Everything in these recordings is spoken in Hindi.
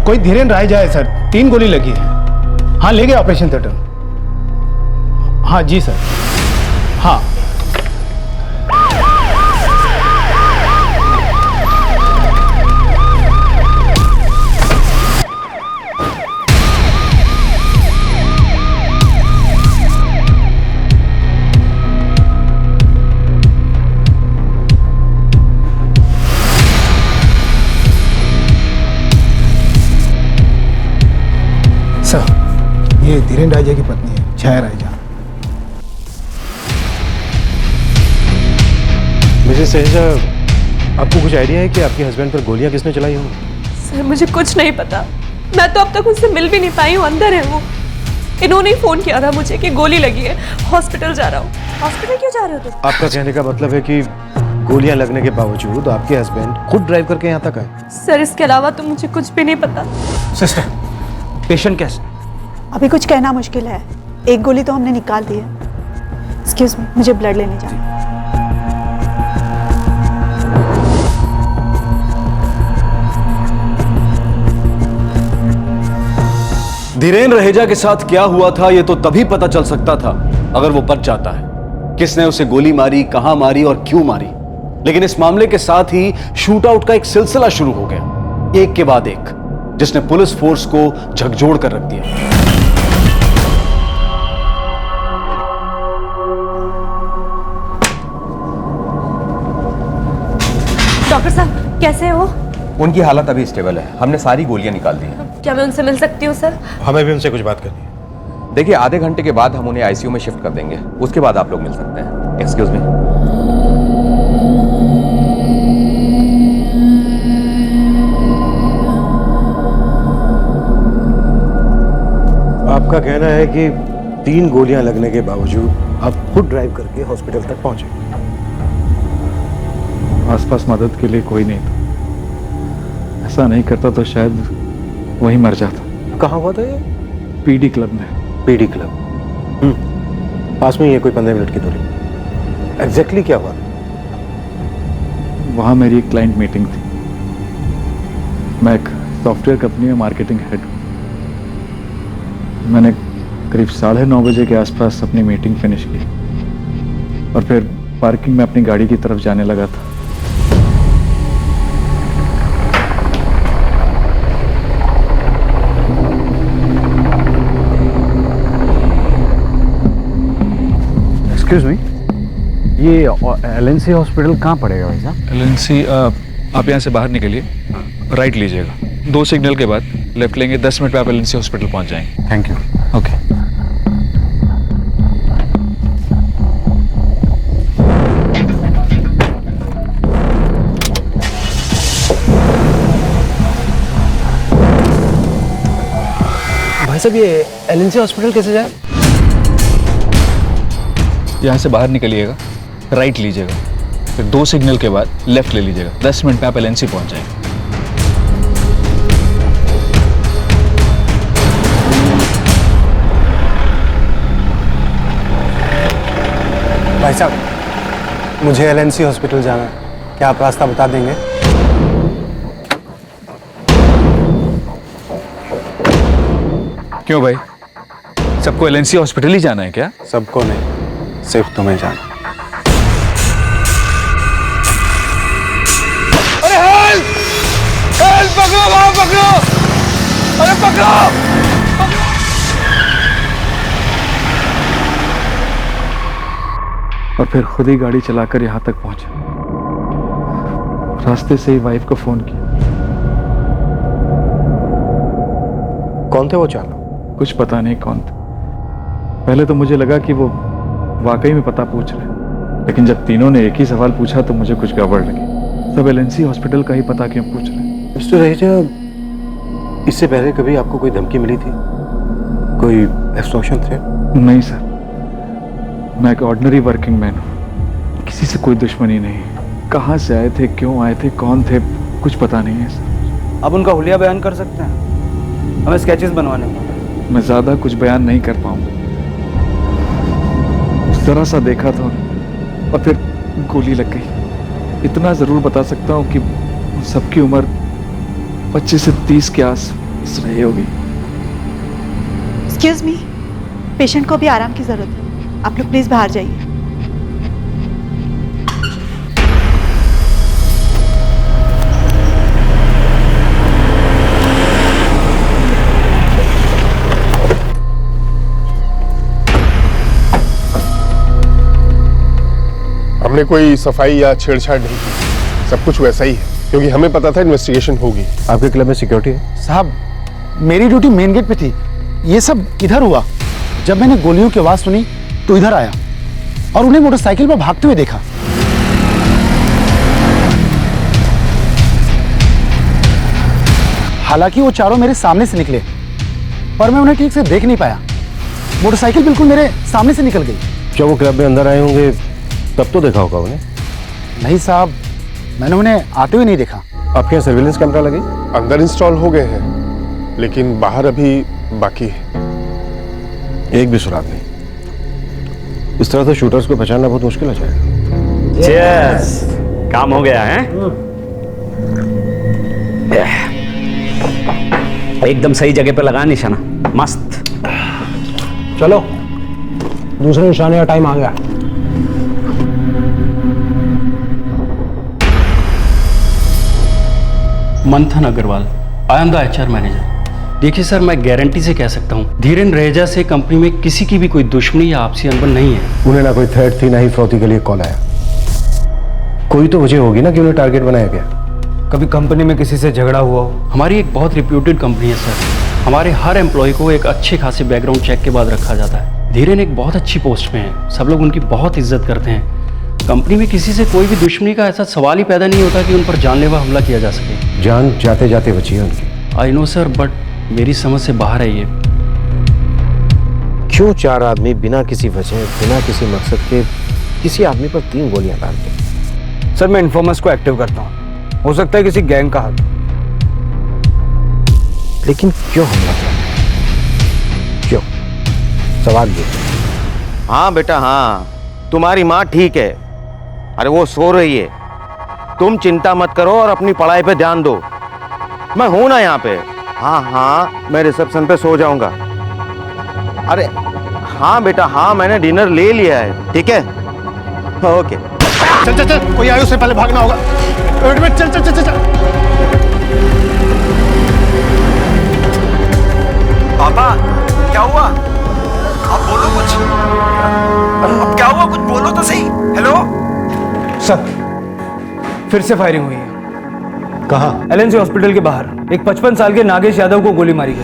कोई धीरेन राय जाए सर, 3 गोली लगी है। हाँ ले गए ऑपरेशन थिएटर। हाँ जी सर। हाँ सर, ये धीरेन राजा की पत्नी है, छाया राजा। मिसेस सहेजा, आपको कुछ आइडिया है कि आपके हस्बैंड पर गोलियां किसने चलाई होंगी? सर मुझे कुछ नहीं पता, मैं तो अब तक उनसे मिल भी नहीं पाई हूँ, अंदर है वो। इन्होंने ही फोन किया था मुझे कि गोली लगी है, हॉस्पिटल जा रहा हूँ। हॉस्पिटल क्यों जा रहे हो तुम? आपका कहने का मतलब है कि गोलियां लगने के बावजूद आपके हस्बैंड खुद ड्राइव करके यहाँ तक आए? सर इसके अलावा तो मुझे कुछ भी नहीं पता। सिस्टर, पेशेंट कैसे? अभी कुछ कहना मुश्किल है, एक गोली तो हमने निकाल दी है। एक्सक्यूज मी, मुझे ब्लड लेने जाना। धीरेन रहेजा के साथ क्या हुआ था यह तो तभी पता चल सकता था अगर वो बच जाता है। किसने उसे गोली मारी, कहां मारी और क्यों मारी। लेकिन इस मामले के साथ ही शूट आउट का एक सिलसिला शुरू हो गया, एक के बाद एक, जिसने पुलिस फोर्स को झकझोर कर रख दिया। डॉक्टर साहब कैसे हो? उनकी हालत अभी स्टेबल है, हमने सारी गोलियां निकाल दी हैं। क्या मैं उनसे मिल सकती हूँ सर? हमें भी उनसे कुछ बात करनी है। देखिए, आधे घंटे के बाद हम उन्हें आईसीयू में शिफ्ट कर देंगे, उसके बाद आप लोग मिल सकते हैं। Excuse me. आपका कहना है कि 3 गोलियां लगने के बावजूद आप खुद ड्राइव करके हॉस्पिटल तक पहुंचे? आसपास मदद के लिए कोई नहीं था। ऐसा नहीं करता तो शायद वहीं मर जाता। कहाँ हुआ था ये? पीडी क्लब में। PD club? पास में ही है, कोई 15 मिनट की दूरी। एग्जैक्टली क्या हुआ? वहाँ मेरी एक क्लाइंट मीटिंग थी। मैं एक सॉफ्टवेयर कंपनी में मार्केटिंग हेड हूँ। मैंने करीब 9:30 बजे के आसपास अपनी मीटिंग फिनिश की और फिर पार्किंग में अपनी गाड़ी की तरफ जाने लगा था। एक्सक्यूज मी, ये एलएनसी हॉस्पिटल कहाँ पड़ेगा भाई साहब? एलएनसी, आप यहाँ से बाहर निकलिए, राइट लीजिएगा, 2 सिग्नल के बाद लेफ्ट लेंगे, 10 मिनट में आप एलएनसी हॉस्पिटल पहुँच जाएंगे। Thank you. ओके। भाई साहब, ये एलएनसी हॉस्पिटल कैसे जाए? यहाँ से बाहर निकलिएगा, राइट लीजिएगा, फिर 2 सिग्नल के बाद लेफ्ट ले लीजिएगा, 10 मिनट में आप एलएनसी पहुँच जाएंगे। भाई साहब, मुझे एलएनसी हॉस्पिटल जाना है, क्या आप रास्ता बता देंगे? क्यों भाई, सबको एलएनसी हॉस्पिटल ही जाना है क्या? सबको नहीं, सिर्फ तुम्हें जाना। अरे हेल्प! हेल्प! पकड़ो, वहां पकड़ो! अरे पकड़ो! और फिर खुद ही गाड़ी चलाकर यहाँ तक पहुंचा। रास्ते से ही वाइफ को फोन किया। कौन थे वो चालक? कुछ पता नहीं कौन थे। पहले तो मुझे लगा कि वो वाकई में पता पूछ रहे हैं, लेकिन जब तीनों ने एक ही सवाल पूछा तो मुझे कुछ गड़बड़ लगी। सब एलएनसी हॉस्पिटल का ही पता क्यों पूछ रहे हैं? मिस्टर रहेजा, इससे पहले कभी आपको कोई धमकी मिली थी? कोई एक्सटॉर्शन थ्रेट? नहीं सर, मैं एक ऑर्डिनरी वर्किंग मैन हूँ, किसी से कोई दुश्मनी नहीं। कहाँ से आए थे, क्यों आए थे, कौन थे, कुछ पता नहीं है सर। आप उनका हुलिया बयान कर सकते हैं, हमें स्केचेस बनवाने हैं। मैं ज्यादा कुछ बयान नहीं कर पाऊंगा। जरा सा देखा था और फिर गोली लग गई। इतना जरूर बता सकता हूँ कि सबकी उम्र 25 से 30 के हंस रही होगी। एक्सक्यूज मी, पेशेंट को भी आराम की ज़रूरत है, आप लोग प्लीज़ बाहर जाइए। हमने कोई सफाई या छेड़छाड़ नहीं की, सब कुछ वैसा ही है, क्योंकि हमें पता था इन्वेस्टिगेशन होगी। आपके क्लब में सिक्योरिटी है? साहब, मेरी ड्यूटी मेन गेट पे थी, ये सब इधर हुआ। जब मैंने गोलियों की आवाज सुनी तो इधर आया और उन्हें मोटरसाइकिल पर भागते हुए देखा। हालांकि वो चारों मेरे सामने से निकले, पर मैं उन्हें ठीक से देख नहीं पाया। मोटरसाइकिल बिल्कुल मेरे सामने से निकल गई। जब वो क्लब में अंदर आए होंगे तब तो देखा होगा उन्हें? नहीं साहब, मैंने उन्हें आते हुए नहीं देखा। आपके यहाँ सर्विलेंस कैमरा लगे? अंदर इंस्टॉल हो गए हैं, लेकिन बाहर अभी बाकी है। एक भी सुराग नहीं। इस तरह से शूटर्स को पहचानना बहुत मुश्किल हो जाएगा। चीयर्स, काम हो गया है। एकदम सही जगह पे लगा निशाना, मस्त। चलो, दूसरे निशाने का टाइम आ गया। Manthan Agarwal, I am the HR manager. देखिए सर, मैं गारंटी से कह सकता हूँ धीरेन रहेजा से कंपनी में किसी की भी कोई दुश्मनी या आपसी अनबन नहीं है। उन्हें ना कोई थ्रेट थी, ना ही फ्रौती के लिए कॉल आया। कोई तो वजह होगी ना कि उन्हें टारगेट बनाया गया। कभी कंपनी में किसी से झगड़ा हुआ हो? हमारी एक बहुत रिप्यूटेड कंपनी है सर। हमारे हर एम्प्लॉय को एक अच्छे खासे बैकग्राउंड चेक के बाद रखा जाता है। धीरेन एक बहुत अच्छी पोस्ट पे हैं, सब लोग उनकी बहुत इज्जत करते हैं। कंपनी में किसी से कोई भी दुश्मनी का ऐसा सवाल ही पैदा नहीं होता कि उन पर जानलेवा हमला किया जा सके। जान जाते जाते बची है उनकी। आई नो सर, बट मेरी समझ से बाहर है ये। क्यों चार आदमी बिना किसी वजह, बिना किसी मकसद के किसी आदमी पर 3 गोलियां डालते? सर, मैं इन्फॉर्मर्स को एक्टिव करता हूँ, हो सकता है किसी गैंग का हाथ। लेकिन क्यों हमला किया? क्यों? सवाल ये। हाँ बेटा हाँ, तुम्हारी माँ ठीक है। अरे वो सो रही है, तुम चिंता मत करो और अपनी पढ़ाई पे ध्यान दो। मैं हूं ना यहाँ पे। हाँ हाँ, मैं रिसेप्शन पे सो जाऊंगा। अरे हाँ बेटा हाँ, मैंने डिनर ले लिया है, ठीक है? ओके। चल चल चल, कोई आए उससे पहले भागना होगा। चल चल चल चल चल। पापा क्या हुआ? आप बोलो कुछ। अब क्या हुआ, कुछ बोलो तो सही। हेलो सर, फिर से फायरिंग हुई है। कहाँ? LNC हॉस्पिटल के बाहर एक 55 साल के नागेश यादव को गोली मारी गई।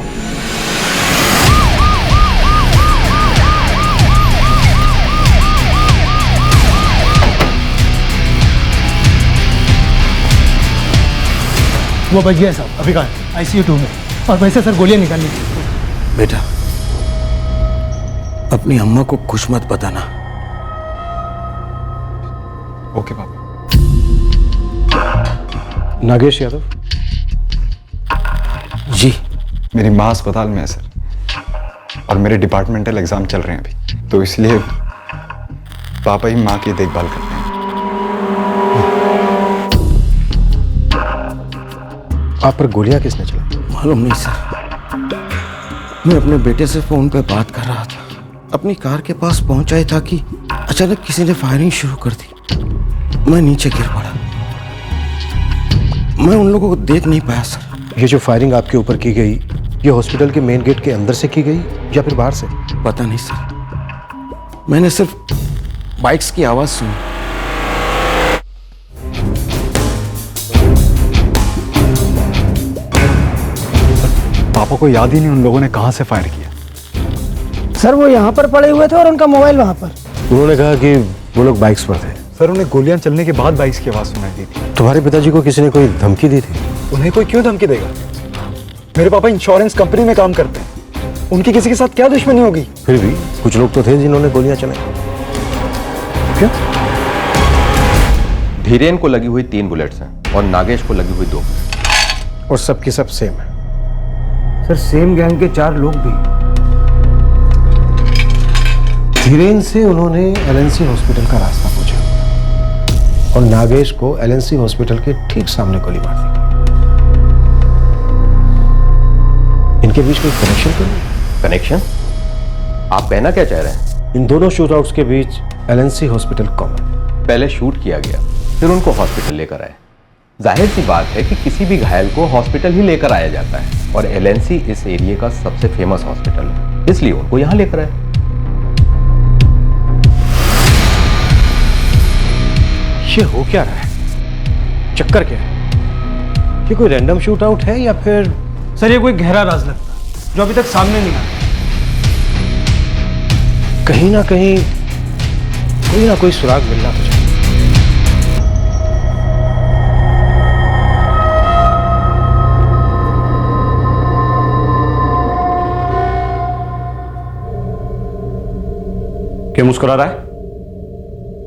वो बच गया साहब, अभी कहाँ है? ICU 2 में। और वैसे सर गोलियां निकालनी। बेटा, अपनी अम्मा को कुछ मत बताना। ओके पापा। नागेश यादव जी? मेरी माँ अस्पताल में है सर, और मेरे डिपार्टमेंटल एग्जाम चल रहे हैं अभी, तो इसलिए पापा ही माँ की देखभाल करते हैं। आप पर गोलियां किसने चलाई? मालूम नहीं सर, मैं अपने बेटे से फोन पे बात कर रहा था, अपनी कार के पास पहुंचा ही था कि अचानक किसी ने फायरिंग शुरू कर दी। मैं नीचे गिर पड़ा, मैं उन लोगों को देख नहीं पाया सर। ये जो फायरिंग आपके ऊपर की गई, ये हॉस्पिटल के मेन गेट के अंदर से की गई या फिर बाहर से? पता नहीं सर, मैंने सिर्फ बाइक्स की आवाज सुनी। पापा को याद ही नहीं उन लोगों ने कहां से फायर किया। सर, वो यहाँ पर पड़े हुए थे और उनका मोबाइल वहाँ पर। उन्होंने कहा कि वो लोग बाइक्स पर थे। सर, उन्हें गोलियां चलने के बाद बाइक्स की आवाज सुनाई दी थी। तुम्हारे पिताजी को किसी ने कोई धमकी दी थी? उन्हें कोई क्यों धमकी देगा? मेरे पापा इंश्योरेंस कंपनी में काम करते हैं, उनकी किसी के साथ क्या दुश्मनी होगी? फिर भी कुछ लोग तो थे जिन्होंने गोलियां चलाई। क्यों? धीरेन को लगी हुई 3 बुलेट्स हैं और नागेश को लगी हुई 2, और सबकी सब सेम है। सर, सेम गैंग के 4 लोग भी। धीरेन से उन्होंने LNC हॉस्पिटल का रास्ता पूछा और नागेश को LNC हॉस्पिटल के ठीक सामने गोली मार दी। इनके बीच कोई कनेक्शन तो नहीं? कनेक्शन? आप कहना क्या चाह रहे हैं? इन दोनों शूटआउट्स के बीच एलएनसी हॉस्पिटल कॉमन। पहले शूट किया गया, फिर उनको हॉस्पिटल लेकर आए। जाहिर सी बात है कि किसी भी घायल को हॉस्पिटल ही लेकर आया जाता है, और एलएनसी इस एरिया का सबसे फेमस हॉस्पिटल है, इसलिए उनको यहां लेकर आए। ये हो क्या रहा है? चक्कर क्या है? ये कोई रैंडम शूटआउट है या फिर? सर ये कोई गहरा राज लगता है जो अभी तक सामने नहीं आया। कहीं ना कोई सुराग मिलना तो चाहिए। क्यों मुस्कुरा रहा है?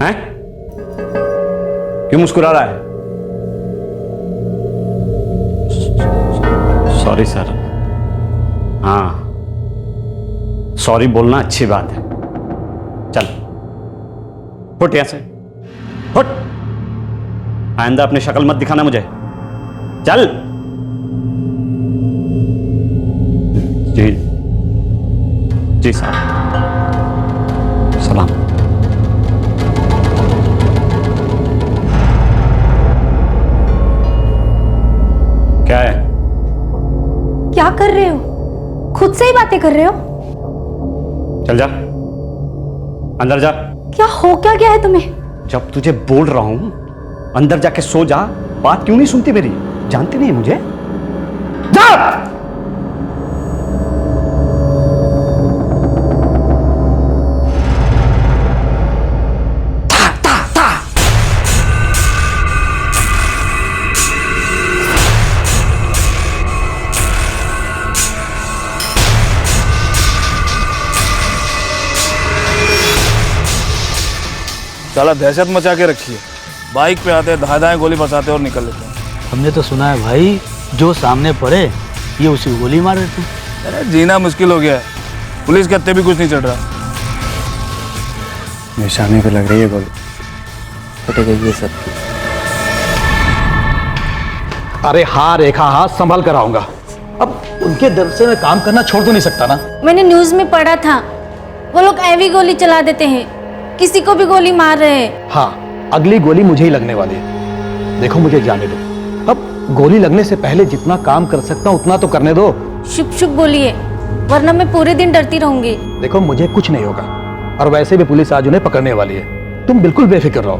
हैं? क्यों मुस्कुरा रहा है? Sorry sir. हाँ, सॉरी बोलना अच्छी बात है। चल फुट यहां से, फुट। आइंदा अपनी शक्ल मत दिखाना मुझे। चल। जी जी साहब, सलाम। क्या है? क्या कर रहे हो? खुद से ही बातें कर रहे हो? चल जा, अंदर जा। क्या हो क्या गया है तुम्हें? जब तुझे बोल रहा हूं अंदर जाके सो जा, बात क्यों नहीं सुनती मेरी? जानती नहीं मुझे? जा! साला दहशत मचा के रखी है। बाइक पे आते दाएं दाएं गोली बरसाते और निकल लेते हैं। हमने तो सुना है भाई, जो सामने पड़े ये उसी को गोली मार देते। अरे जीना मुश्किल हो गया है, पुलिस के हत्थे भी कुछ नहीं चढ़ रहा। निशाने पे लग रही है गोली, फटे गई है सबकी। अरे हाँ रेखा, हाथ संभाल कर आऊंगा। अब उनके डर से मैं काम करना छोड़ तो नहीं सकता ना। मैंने न्यूज में पढ़ा था, वो लोग ऐवी गोली चला देते हैं, किसी को भी गोली मार रहे हैं। हाँ, अगली गोली मुझे ही लगने वाली है। देखो मुझे जाने दो। अब गोली लगने से पहले जितना काम कर सकता हूँ उतना तो करने दो। शुभ शुभ बोलिए, वरना मैं पूरे दिन डरती रहूंगी। देखो मुझे कुछ नहीं होगा, और वैसे भी पुलिस आज उन्हें पकड़ने वाली है। तुम बिल्कुल बेफिक्र रहो।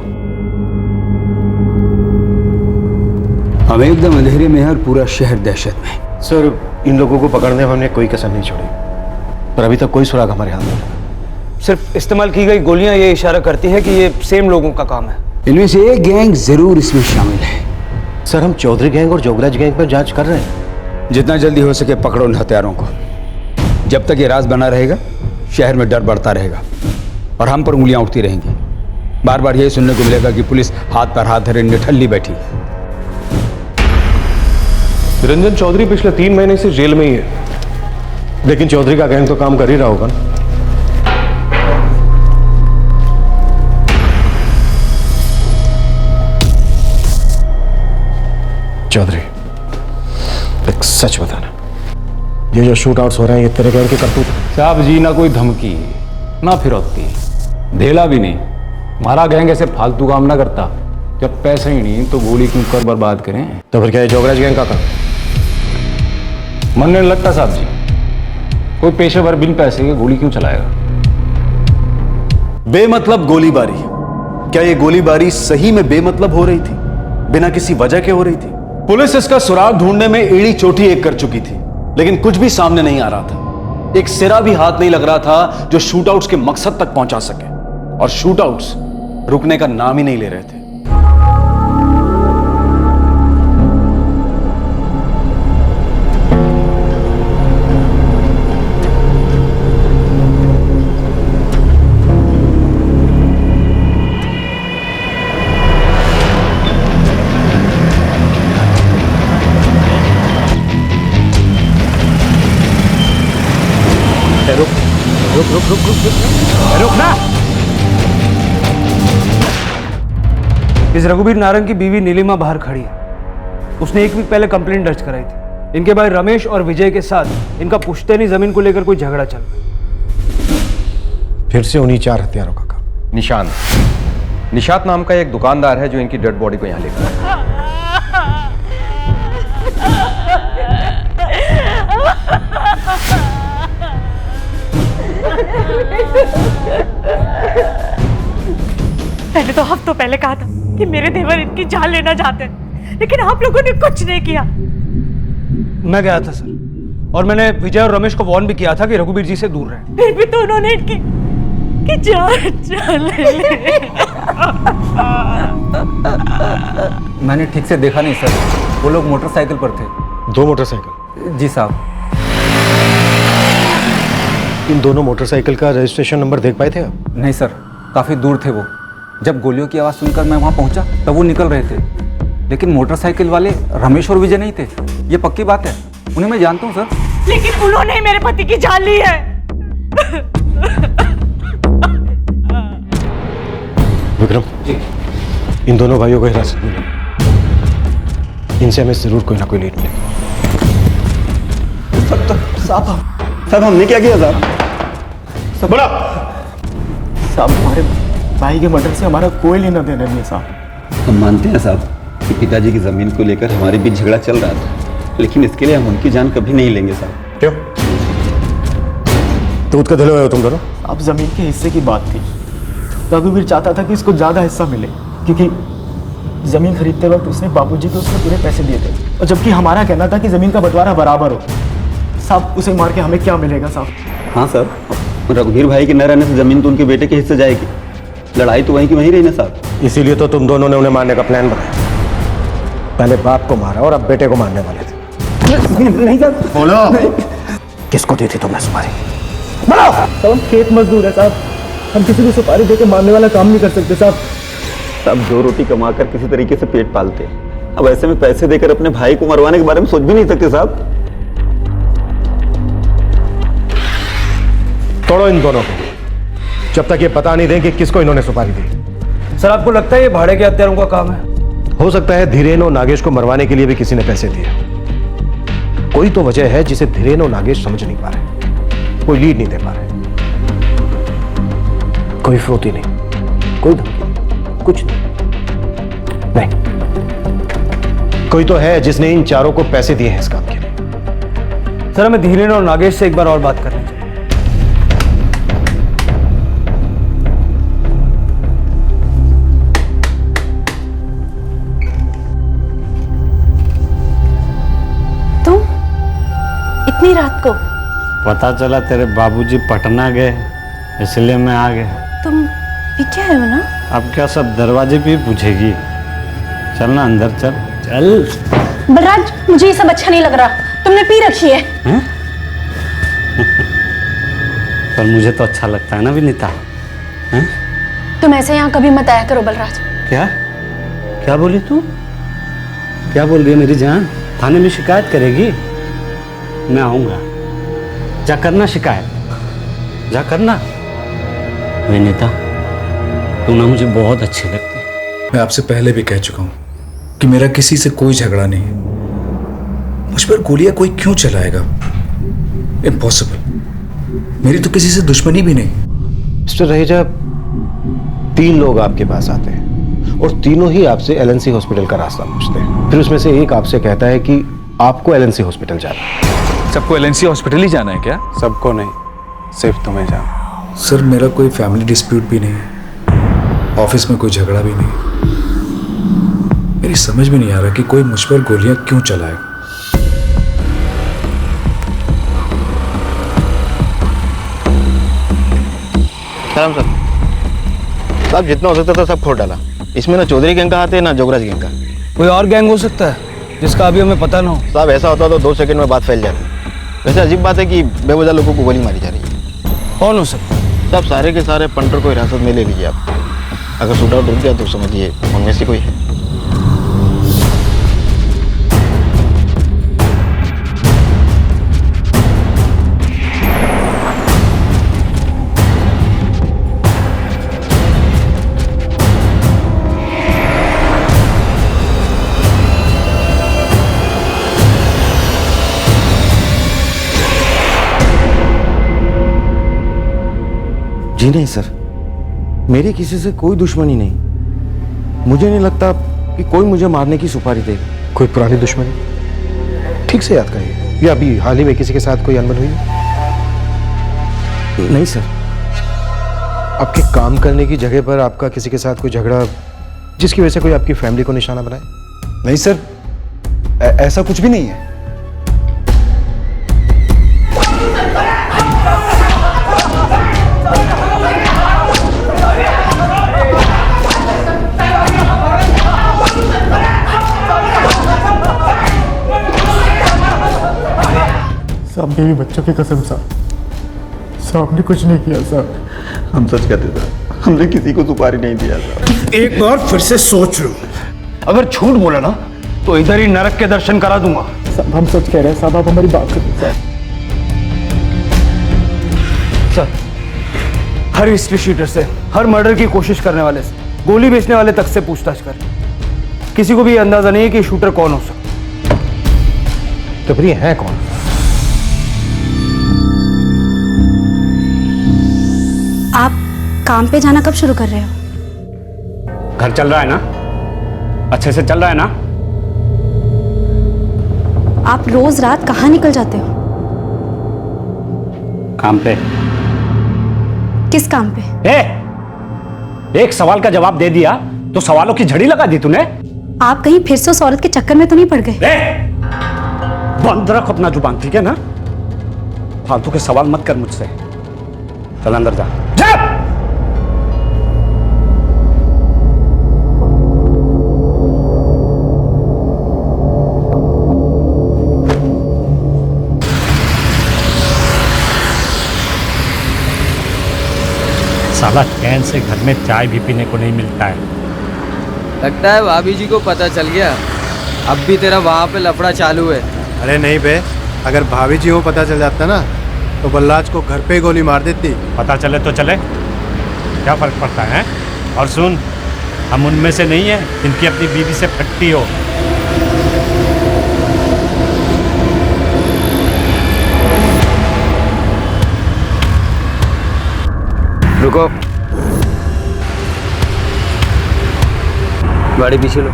हम एकदम अंधेरे में है और पूरा शहर दहशत में। सर, इन लोगों को पकड़ने में हमने कोई कसर नहीं छोड़ी, पर अभी तक कोई सुराग हमारे हाथ में। सिर्फ इस्तेमाल की गई गोलियां ये इशारा करती है कि ये सेम लोगों का काम है। इनमें से एक गैंग जरूर इसमें शामिल है। सर, हम चौधरी गैंग और जोगराज गैंग पर जांच कर रहे हैं। जितना जल्दी हो सके पकड़ो उन हत्यारों को। जब तक ये राज बना रहेगा शहर में डर बढ़ता रहेगा और हम पर उंगलियां उठती रहेंगी। बार बार यही सुनने को मिलेगा कि पुलिस हाथ पर हाथ धरे निठल्ली बैठी। रंजन चौधरी पिछले 3 महीने से जेल में ही है, लेकिन चौधरी का गैंग तो काम कर ही रहा होगा ना। चौधरी, एक सच बताना, ये जो शूट आउट्स हो रहे हैं ये तेरे गैंग के करतूत? साहब जी, ना कोई धमकी ना फिरौती, ढेला भी नहीं। हमारा गैंग ऐसे फालतू काम ना करता। जब पैसे ही नहीं तो गोली क्यों कर बर्बाद करें? तो फिर क्या ये जोगराज गैंग का काम? मन नहीं लगता साहब जी, कोई पेशेवर बिन पैसे के गोली क्यों चलाएगा? बेमतलब गोलीबारी। क्या ये गोलीबारी सही में बेमतलब हो रही थी, बिना किसी वजह के हो रही थी? पुलिस इसका सुराग ढूंढने में एड़ी चोटी एक कर चुकी थी, लेकिन कुछ भी सामने नहीं आ रहा था। एक सिरा भी हाथ नहीं लग रहा था जो शूटआउट्स के मकसद तक पहुंचा सके, और शूटआउट्स रुकने का नाम ही नहीं ले रहे थे। रुक ना। इस रघुवीर नारंग की बीवी नीलिमा बाहर खड़ी है। उसने 1 वीक पहले कंप्लेंट दर्ज कराई थी। इनके भाई रमेश और विजय के साथ इनका पुश्तैनी जमीन को लेकर कोई झगड़ा चल रहा है। फिर से उन्हीं 4 हत्यारों का काम। निशात नाम का एक दुकानदार है जो इनकी डेड बॉडी को यहाँ लेकर आया। पहले तो हफ्तों पहले कहा था कि मेरे देवर इनकी जान लेना चाहते हैं, लेकिन आप लोगों ने कुछ नहीं किया। मैं गया था सर, और मैंने विजय और रमेश को वार्न भी किया था कि रघुवीर जी से दूर रहें। फिर भी तो उन्होंने इनकी जान ले ली। मैंने ठीक से देखा नहीं सर, वो लोग मोटरसाइकिल पर थे। 2 मोटरसाइकिल? जी साहब। इन दोनों मोटरसाइकिल का रजिस्ट्रेशन नंबर देख पाए थे आप? नहीं सर, काफ़ी दूर थे वो। जब गोलियों की आवाज़ सुनकर मैं वहाँ पहुँचा तब वो निकल रहे थे, लेकिन मोटरसाइकिल वाले रमेश और विजय नहीं थे, ये पक्की बात है। उन्हें मैं जानता हूँ सर। लेकिन उन्होंने ही मेरे पति की जान ली है। विक्रम जी, इन दोनों भाइयों को हिरासत में लो। इनसे हमें जरूर कोई ना कोई लीड मिलेगी। साहब हमने क्या किया साहब? बड़ा साहब, हमारे भाई के मर्डर से हमारा कोई लेना देना नहीं है साहब। हम मानते हैं साहब कि पिताजी की जमीन को लेकर हमारे बीच झगड़ा चल रहा था, लेकिन इसके लिए हम उनकी जान कभी नहीं लेंगे साहब। क्यों? दूध का धुले हुए हो तुम दोनों? अब जमीन के हिस्से की बात थी। रघुवीर चाहता था कि इसको ज्यादा हिस्सा मिले, क्योंकि जमीन खरीदते वक्त उसने बाबूजी को उसके पूरे पैसे दिए थे, और जबकि हमारा कहना था कि जमीन का बंटवारा बराबर हो। साहब, उसे मार के हमें क्या मिलेगा साहब? हाँ सर, रघुवीर भाई के न रहने से जमीन तो उनके बेटे के हिस्से जाएगी। लड़ाई तो वहीं की वहीं रही ना साहब। इसीलिए तो तुम दोनों ने उन्हें मारने का प्लान बनाया। पहले बाप को मारा और अब बेटे को मारने वाले थे। नहीं सर। बोलो, किसको दी थी तुमने सुपारी? बोलो। साहब, हम खेत मजदूर है साहब, हम किसी को सुपारी देके मारने वाला काम नहीं कर सकते साहब। साहब 2 रोटी कमाकर किसी तरीके से पेट पालते, अब ऐसे में पैसे देकर अपने भाई को मरवाने के बारे में सोच भी नहीं सकते साहब। तोड़ो इन दोनों को, जब तक ये पता नहीं दें कि किसको इन्होंने सुपारी दी। सर, आपको लगता है ये भाड़े के हत्यारों का काम है? हो सकता है धीरेन और नागेश को मरवाने के लिए भी किसी ने पैसे दिए। कोई तो वजह है जिसे धीरेन और नागेश समझ नहीं पा रहे, कोई लीड नहीं दे पा रहे, कोई फ्रोती नहीं, कोई धमकी नहीं, कुछ नहीं। कोई तो है जिसने इन चारों को पैसे दिए हैं इस काम के लिए। सर, हमें धीरेन और नागेश से एक बार और बात करनी चाहिए। इतनी रात को? पता चला तेरे बाबूजी पटना गए, इसलिए मैं आ गया। तुम भी क्या है ना? अब क्या सब दरवाजे पे पूछेगी? चल ना अंदर, चल चल। बलराज, मुझे ये सब अच्छा नहीं लग रहा। तुमने पी रखी है? पर मुझे तो अच्छा लगता है ना विनीता। तुम ऐसे यहाँ कभी मत आया करो बलराज। क्या क्या बोली तू? क्या बोल रही है मेरी जान? थाने में शिकायत करेगी? मैं आऊंगा, जा करना शिकायत, जा करना। विनीता, तू ना मुझे बहुत अच्छी लगती है। मैं आपसे पहले भी कह चुका हूं कि मेरा किसी से कोई झगड़ा नहीं है। मुझ पर गोलियां कोई क्यों चलाएगा? इम्पॉसिबल। मेरी तो किसी से दुश्मनी भी नहीं। मिस्टर रहेजा, 3 लोग आपके पास आते हैं और तीनों ही आपसे एलएनसी हॉस्पिटल का रास्ता पूछते हैं। फिर उसमें से एक आपसे कहता है कि आपको एलएनसी हॉस्पिटल जाना है। सबको एलएनसी हॉस्पिटल ही जाना है क्या? सबको नहीं, सिर्फ तुम्हें जाना। सर, मेरा कोई फैमिली डिस्प्यूट भी नहीं है, ऑफिस में कोई झगड़ा भी नहीं। मेरी समझ में नहीं आ रहा कि कोई मुझ पर गोलियां क्यों चलाएगा। सलाम सर। साहब, जितना हो सकता था सब खोल डाला। इसमें ना चौधरी गैंग का हाथ है ना जोगराज गैंग का। कोई और गैंग हो सकता है जिसका अभी हमें पता ना हो? साहब, ऐसा होता तो 2 सेकंड में बात फैल जाती। वैसे अजीब बात है कि बेवजह लोगों को गोली मारी जा रही है। कौन हो सकता? साहब, सारे के सारे पंटर को हिरासत में ले लीजिए आप। अगर शूट आउट रुक गया तो समझिए उनमें से कोई है। जी नहीं सर, मेरी किसी से कोई दुश्मनी नहीं। मुझे नहीं लगता कि कोई मुझे मारने की सुपारी देगा। कोई पुरानी दुश्मनी? ठीक से याद करिए, या अभी हाल ही में किसी के साथ कोई अनबन हुई है? नहीं सर। आपके काम करने की जगह पर आपका किसी के साथ कोई झगड़ा जिसकी वजह से कोई आपकी फैमिली को निशाना बनाए? नहीं सर, ऐसा कुछ भी नहीं है। साहब मेरी बच्चों की कसम साहब, साहब ने कुछ नहीं किया साहब। हम सच कहते साहब, हमने किसी को सुपारी नहीं दिया साहब। एक बार फिर से सोच लो, अगर झूठ बोला ना तो इधर ही नरक के दर्शन करा दूंगा। साहब हम सच कह रहे हैं साहब, आप हमारी बात करें साहब। सर, हर हिस्ट्री शीटर से, हर मर्डर की कोशिश करने वाले से, गोली बेचने वाले तक से पूछताछ कर, किसी को भी अंदाजा नहीं है कि शूटर कौन हो सकता। तो फिर ये है कौन? आप काम पे जाना कब शुरू कर रहे हो? घर चल रहा है ना? अच्छे से चल रहा है ना? आप रोज रात कहाँ निकल जाते हो? काम पे। किस काम पे? एक सवाल का जवाब दे दिया तो सवालों की झड़ी लगा दी तूने। आप कहीं फिर से उस औरत के चक्कर में तो नहीं पड़ गए? बंद रख अपना जुबान, ठीक है ना? फालतू के सवाल मत कर मुझसे। चल अंदर जा। साला चैन से घर में चाय भी पीने को नहीं मिलता है। लगता है भाभी जी को पता चल गया, अब भी तेरा वहाँ पे लफड़ा चालू है। अरे नहीं बे, अगर भाभी जी को पता चल जाता ना तो बल्लाज को घर पे ही गोली मार देती। पता चले तो चले, क्या फर्क पड़ता है? और सुन, हम उनमें से नहीं है जिनकी अपनी बीवी से फटती हो। रुको, गाड़ी पीछे लो।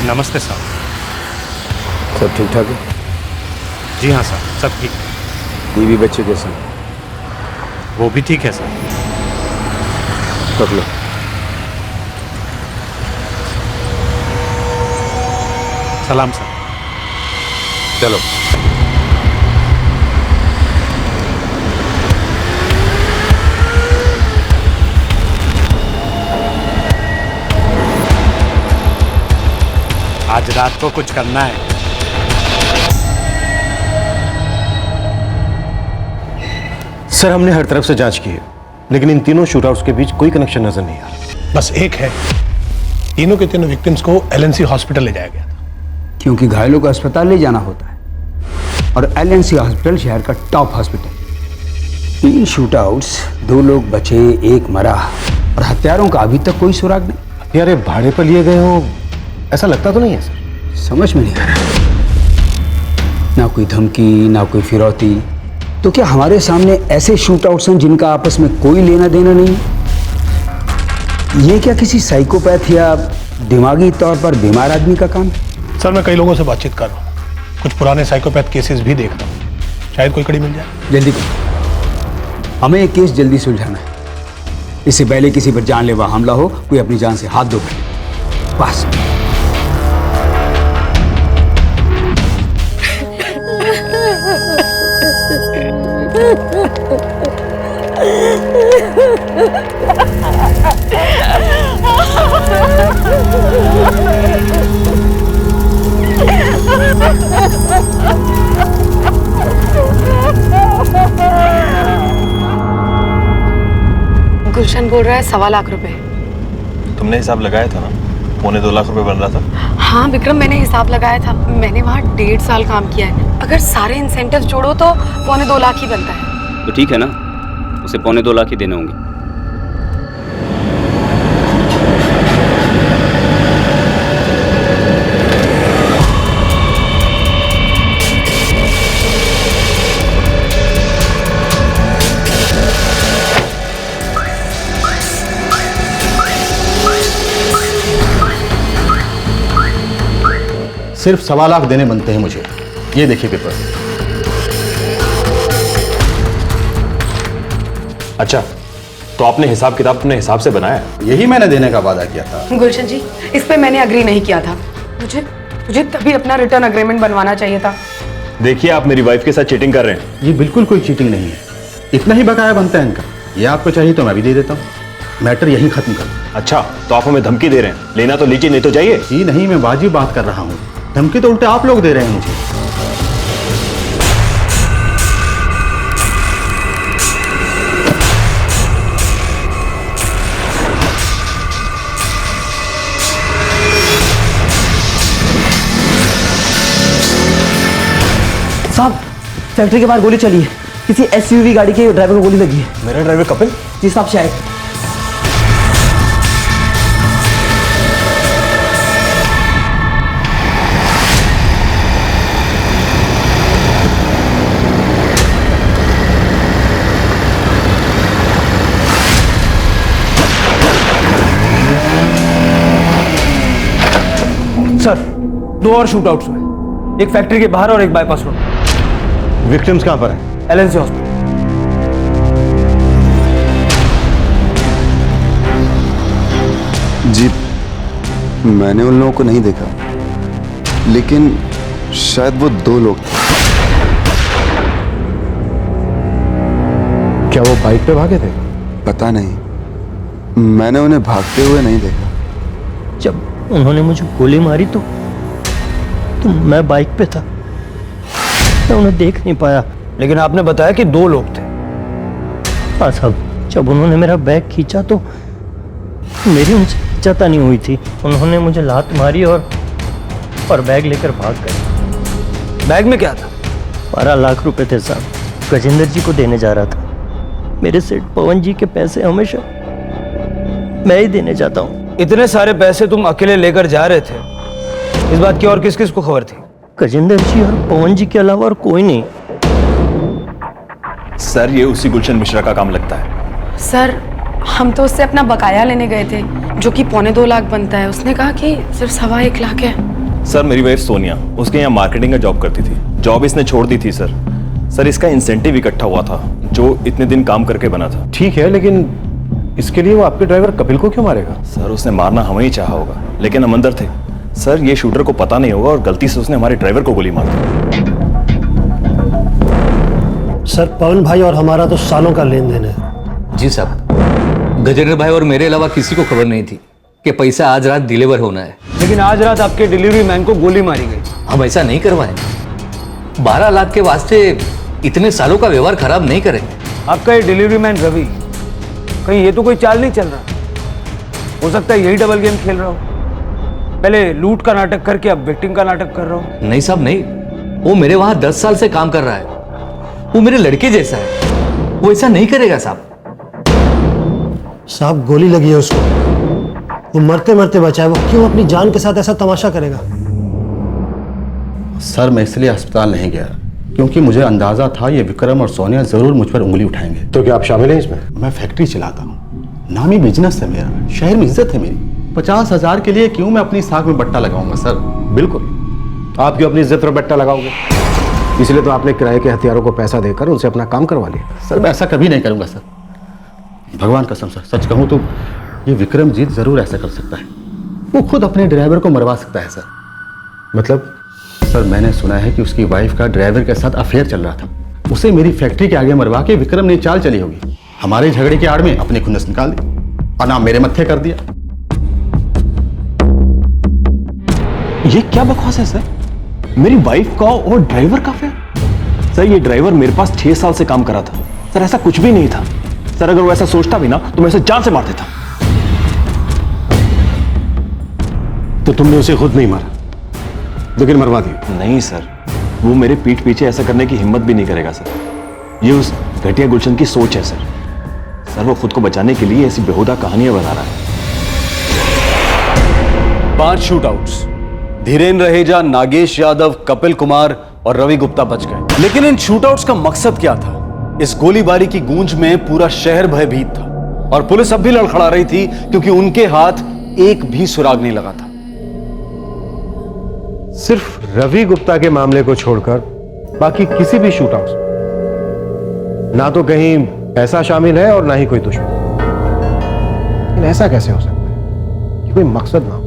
नमस्ते साहब। सब ठीक ठाक है? जी हाँ साहब, सब ठीक है। बीवी बच्चे कैसे? वो भी ठीक है सर। रख लो। सलाम सर। चलो। आज रात को कुछ करना है। सर, हमने हर तरफ से जांच की है, लेकिन इन तीनों शूटआउट्स के बीच कोई कनेक्शन नजर नहीं आ रहा। बस एक है, तीनों के तीनों विक्टिम्स को एलएनसी हॉस्पिटल ले जाया गया था। क्योंकि घायलों को अस्पताल ले जाना होता है, और एलएनसी हॉस्पिटल शहर का टॉप हॉस्पिटल। 3 शूटआउट्स, 2 लोग बचे, 1 मरा, और हत्यारों का अभी तक कोई सुराग नहीं। हत्यारे भाड़े पर लिए गए हो ऐसा लगता तो नहीं है सर? समझ में नहीं आ रहा, ना कोई धमकी, ना कोई फिरौती। तो क्या हमारे सामने ऐसे शूटआउट्स हैं जिनका आपस में कोई लेना देना नहीं? ये क्या किसी साइकोपैथ या दिमागी तौर पर बीमार आदमी का काम है? सर, मैं कई लोगों से बातचीत कर रहा हूँ, कुछ पुराने साइकोपैथ केसेस भी देख रहा हूँ, शायद कोई कड़ी मिल जाए। जल्दी करो, हमें ये केस जल्दी सुलझाना है। इससे पहले किसी पर जानलेवा हमला हो, कोई अपनी जान से हाथ धो बैठे। बस। गुलशन बोल रहा है 1.25 लाख रुपए। तुमने हिसाब लगाया था ना, 1.25 लाख रुपए बन रहा था। हाँ विक्रम, मैंने हिसाब लगाया था। मैंने वहाँ 1.5 साल काम किया है। अगर सारे इंसेंटिव जोड़ो तो 1.25 लाख ही बनता है। तो ठीक है ना, उसे 1.25 लाख ही देने होंगे। सिर्फ 1.25 लाख देने बनते हैं मुझे। ये देखिए पेपर। अच्छा, तो आपने हिसाब किताब अपने हिसाब से बनाया? यही मैंने देने का वादा किया था। गुलशन जी, इस पे मैंने अग्री नहीं किया था। मुझे तभी अपना रिटर्न अग्रीमेंट बनवाना चाहिए था। देखिए, आप मेरी वाइफ के साथ चीटिंग कर रहे हैं। ये बिल्कुल कोई चीटिंग नहीं है, इतना ही बकाया बनता है इनका। ये आपको चाहिए तो मैं भी दे देता हूँ, मैटर यही खत्म कर। अच्छा, तो आप हमें धमकी दे रहे हैं? लेना तो लीजिए, नहीं तो जाइए। ही नहीं, मैं वाजिब बात कर रहा हूँ। धमकी तो उल्टे आप लोग दे रहे हैं मुझे। साहब, फैक्ट्री के बाहर गोली चली है। किसी एसयूवी गाड़ी के ड्राइवर को गोली लगी है। मेरा ड्राइवर कपिल? जी साहब, शायद। सर, 2 और शूटआउट्स हुए, एक फैक्ट्री के बाहर और एक बाईपास रोड। विक्टिम्स कहां पर हैं? LNC hospital. जी, मैंने उन लोगों को नहीं देखा, लेकिन शायद वो 2 लोग थे। क्या वो बाइक पे भागे थे? पता नहीं, मैंने उन्हें भागते हुए नहीं देखा। जब उन्होंने मुझे गोली मारी तो मैं बाइक पे था, मैं उन्हें देख नहीं पाया। लेकिन आपने बताया कि 2 लोग थे। हाँ साहब, जब उन्होंने मेरा बैग खींचा तो मेरी उनसे इज्जत नहीं हुई थी। उन्होंने मुझे लात मारी और बैग लेकर भाग गए। बैग में क्या था? 12 लाख रुपए थे साहब, गजेंद्र जी को देने जा रहा था। मेरे सेठ पवन जी के पैसे हमेशा मैं ही देने जाता हूँ। इतने सारे पैसे तुम अकेले लेकर जा रहे थे, इस बात की और किस किस को खबर थी? गजेंद्र जी और पवन जी के अलावा और कोई नहीं। सर, ये उसी गुलशन मिश्रा का काम लगता है। सर, हम तो उससे अपना बकाया लेने गए थे, जो कि 2.25 लाख बनता है। उसने कहा कि सिर्फ 1.25 लाख है। सर, मेरी वाइफ सोनिया उसके यहाँ मार्केटिंग का जॉब करती थी। जॉब इसने छोड़ दी थी सर। इसका इंसेंटिव इकट्ठा हुआ था जो इतने दिन काम करके बना था। ठीक है, लेकिन इसके लिए वो आपके ड्राइवर कपिल को क्यों मारेगा? सर, उसने मारना हमें ही चाहा होगा, लेकिन हम अंदर थे। सर, ये शूटर को पता नहीं होगा और गलती से उसने हमारे ड्राइवर को गोली मार दी। सर, पवन भाई और हमारा तो सालों का लेन देन है। जी साहब, गजेंद्र भाई और मेरे अलावा किसी को खबर नहीं थी कि पैसा आज रात डिलीवर होना है। लेकिन आज रात आपके डिलीवरी मैन को गोली मारी गई। हम ऐसा नहीं करवाएं। 12 लाख के वास्ते इतने सालों का व्यवहार खराब नहीं करेंगे। आपका ये डिलीवरी मैन रवि, कहीं ये तो कोई चाल नहीं चल रहा? हो सकता है यही डबल गेम खेल रहा हो। पहले लूट का नाटक करके अब विक्टिम का नाटक कर रहा हूँ। नहीं साहब, नहीं। वो मेरे वहां 10 साल से काम कर रहा है। वो मेरे लड़के जैसा है, वो ऐसा नहीं करेगा साहब। साहब, गोली लगी है उसको, वो मरते मरते बचा है। वो क्यों अपनी जान के साथ ऐसा तमाशा करेगा? सर, मैं इसलिए अस्पताल नहीं गया क्योंकि मुझे अंदाजा था ये विक्रम और सोनिया जरूर मुझ पर उंगली उठाएंगे। तो क्या आप शामिल हैं इसमें? मैं फैक्ट्री चलाता हूँ, नामी बिजनेस है मेरा, शहर में इज्जत है मेरी। 50,000 के लिए क्यों मैं अपनी साख में बट्टा लगाऊंगा सर? बिल्कुल, आप क्यों अपनी इज्जत पर बट्टा लगाओगे? इसलिए तो आपने किराए के हथियारों को पैसा देकर उनसे अपना काम करवा लिया। सर, मैं ऐसा कभी नहीं करूंगा सर, भगवान कसम सर। सच कहूं तो ये विक्रमजीत जरूर ऐसा कर सकता है। वो खुद अपने ड्राइवर को मरवा सकता है सर। मतलब? सर, मैंने सुना है कि उसकी वाइफ का ड्राइवर के साथ अफेयर चल रहा था। उसे मेरी फैक्ट्री के आगे मरवा के विक्रम ने चाल चली होगी। हमारे झगड़े के आड़ में अपने खुन्नस निकाल दी और नाम मेरे मत्थे कर दिया। ये क्या बकवास है सर? मेरी वाइफ का और ड्राइवर का अफेयर? सर, ये ड्राइवर मेरे पास 6 साल से काम करा था। सर, ऐसा कुछ भी नहीं था। सर, अगर वो ऐसा सोचता भी ना तो मैं उसे जान से मार देता। तो तुमने उसे खुद नहीं मारा, लेकिन मरवा दिया? नहीं सर, वो मेरे पीठ पीछे ऐसा करने की हिम्मत भी नहीं करेगा सर। ये उस घटिया गुलशन की सोच है सर। सर, वो खुद को बचाने के लिए ऐसी बेहुदा कहानियां बना रहा है। 5 शूटआउट्स, धीरेन रहेजा, नागेश यादव, कपिल कुमार और रवि गुप्ता बच गए। लेकिन इन शूटआउट्स का मकसद क्या था? इस गोलीबारी की गूंज में पूरा शहर भयभीत था और पुलिस अब भी लड़खड़ा रही थी क्योंकि उनके हाथ एक भी सुराग नहीं लगा था। सिर्फ रवि गुप्ता के मामले को छोड़कर बाकी किसी भी शूट आउट ना तो कहीं पैसा शामिल है और ना ही कोई दुश्मन। लेकिन ऐसा कैसे हो सकता है कि कोई मकसद ना हो?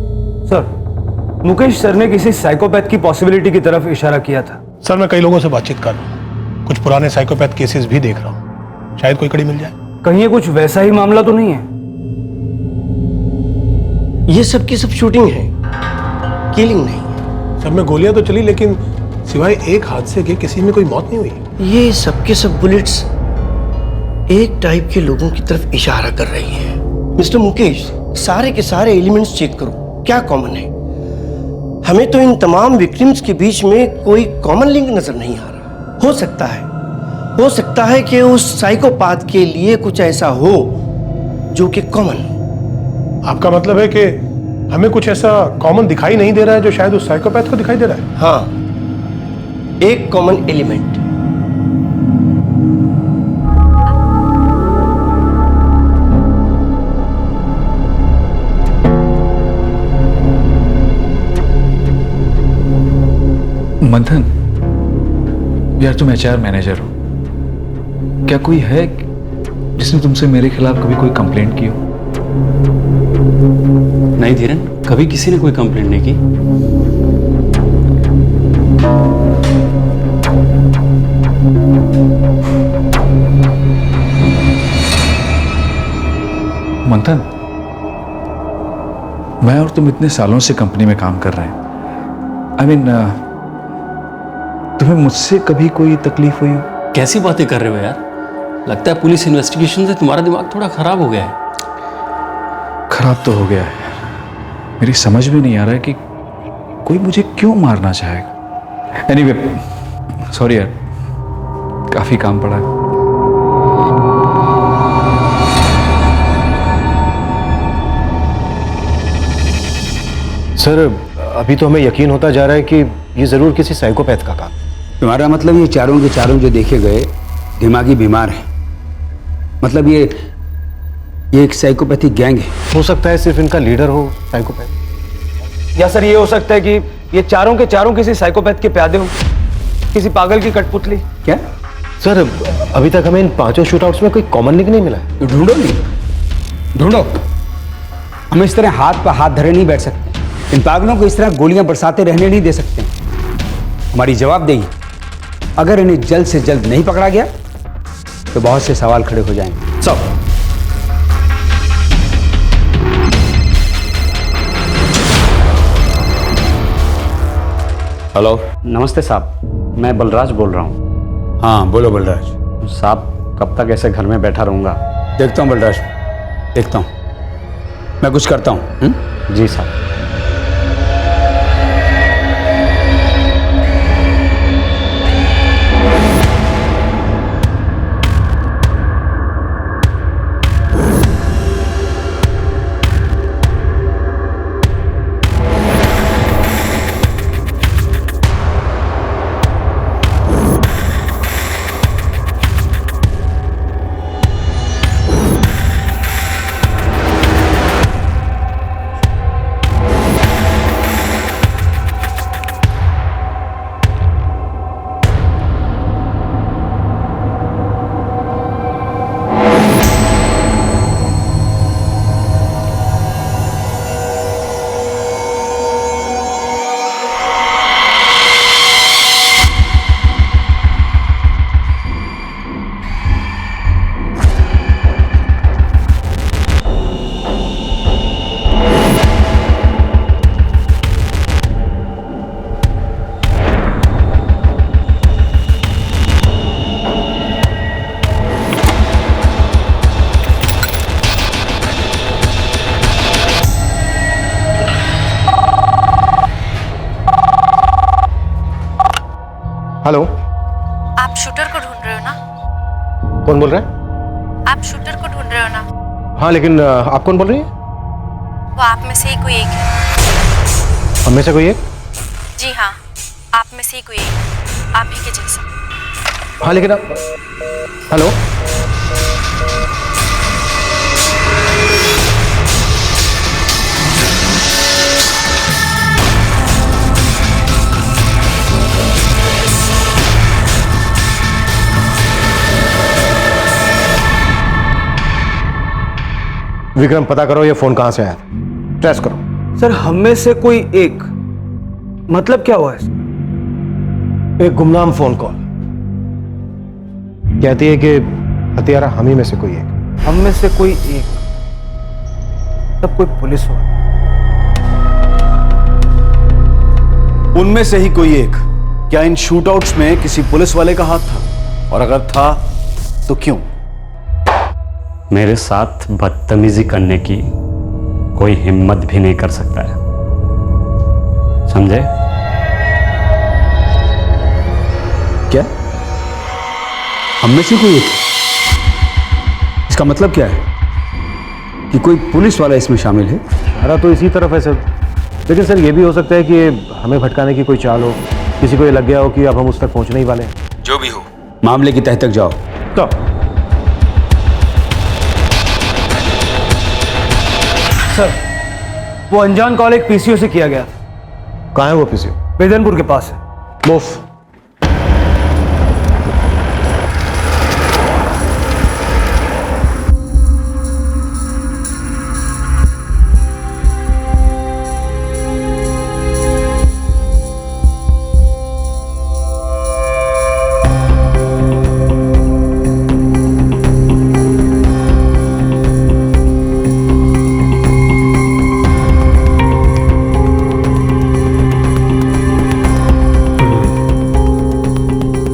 सर, मुकेश सर ने किसी साइकोपैथ की पॉसिबिलिटी की तरफ इशारा किया था। सर, मैं कई लोगों से बातचीत कर रहा हूँ, कुछ पुराने साइकोपैथ केसेस भी देख रहा हूँ, शायद कोई कड़ी मिल जाए। कहीं ये कुछ वैसा ही मामला तो नहीं है? ये सब की सब शूटिंग है, किलिंग नहीं। सब में गोलियां तो चली, लेकिन सिवाय एक हादसे के किसी में कोई मौत नहीं हुई। ये सब के सब बुलेट्स एक टाइप के लोगों की तरफ इशारा कर रही हैं। मिस्टर मुकेश, सारे के सारे एलिमेंट्स चेक करो, क्या कॉमन है? हमें तो इन तमाम विक्टिम्स के बीच में कोई कॉमन लिंक नजर नहीं आ रहा। हो सकता है कि उस साइकोपाथ के लिए कुछ ऐसा हो जो कि कॉमन। आपका मतलब है कि हमें कुछ ऐसा कॉमन दिखाई नहीं दे रहा है जो शायद उस साइकोपैथ को दिखाई दे रहा है? हाँ, एक कॉमन एलिमेंट। मंथन, यार तुम HR मैनेजर हो, क्या कोई है जिसने तुमसे मेरे खिलाफ कभी कोई कंप्लेंट की हो? नहीं धीरेन, कभी किसी ने कोई कंप्लेंट नहीं की। मंथन, मैं और तुम इतने सालों से कंपनी में काम कर रहे हैं। तुम्हें मुझसे कभी कोई तकलीफ हुई? कैसी बातें कर रहे हो यार? लगता है पुलिस इन्वेस्टिगेशन से तुम्हारा दिमाग थोड़ा खराब हो गया है। खराब तो हो गया है, मेरी समझ में नहीं आ रहा है कि कोई मुझे क्यों मारना चाहेगा। एनीवे, सॉरी यार, काफी काम पड़ा है। सर, अभी तो हमें यकीन होता जा रहा है कि ये जरूर किसी साइकोपैथ का काम। तुम्हारा मतलब ये चारों के चारों जो देखे गए दिमागी बीमार हैं? मतलब ये एक साइकोपैथिक गैंग है? हो सकता है सिर्फ इनका लीडर हो साइकोपैथ। या सर ये हो सकता है कि ये चारों के चारों किसी साइकोपैथ के प्यादे हो, किसी पागल की कठपुतली। क्या सर, अभी तक हमें इन 5 शूटआउट्स में कोई कॉमन लिंक नहीं मिला है। तो ढूंढो। हम इस तरह हाथ पर हाथ धरे नहीं बैठ सकते। इन पागलों को इस तरह गोलियां बरसाते रहने नहीं दे सकते। हमारी जवाबदेही, अगर इन्हें जल्द से जल्द नहीं पकड़ा गया तो बहुत से सवाल खड़े हो जाएंगे। सब हेलो, नमस्ते साहब, मैं बलराज बोल रहा हूँ। हाँ बोलो बलराज। साहब, कब तक ऐसे घर में बैठा रहूँगा? देखता हूँ बलराज, देखता हूँ, मैं कुछ करता हूँ। जी साहब। हेलो, आप शूटर को ढूंढ रहे हो ना? कौन बोल रहा है? आप शूटर को ढूंढ रहे हो ना? हाँ, लेकिन आप कौन बोल रही हैं? वो आप में से ही कोई एक है। हम में से कोई एक? जी हाँ, आप में से ही कोई एक, आप ही के जैसा। हाँ, लेकिन आप... हेलो, विक्रम, पता करो ये फोन कहां से आया, ट्रेस करो। सर, हम में से कोई एक, मतलब क्या हुआ है? एक गुमनाम फोन कॉल कहती है कि हत्यारा हम ही में से कोई एक। हम में से कोई एक, तब कोई पुलिस हो? उनमें से ही कोई एक। क्या इन शूटआउट्स में किसी पुलिस वाले का हाथ था, और अगर था तो क्यों? मेरे साथ बदतमीजी करने की कोई हिम्मत भी नहीं कर सकता है, समझे? क्या हम में से कोई एक? इसका मतलब क्या है कि कोई पुलिस वाला इसमें शामिल है? हमारा तो इसी तरफ है सर, लेकिन सर ये भी हो सकता है कि हमें भटकाने की कोई चाल हो, किसी को ये लग गया हो कि अब हम उस तक पहुंचने ही वाले हैं। जो भी हो, मामले की तह तक जाओ। तो सर, वो अनजान कॉल एक पीसीओ से किया गया। कहाँ है वो पीसीओ? बेदनपुर के पास है। मूव।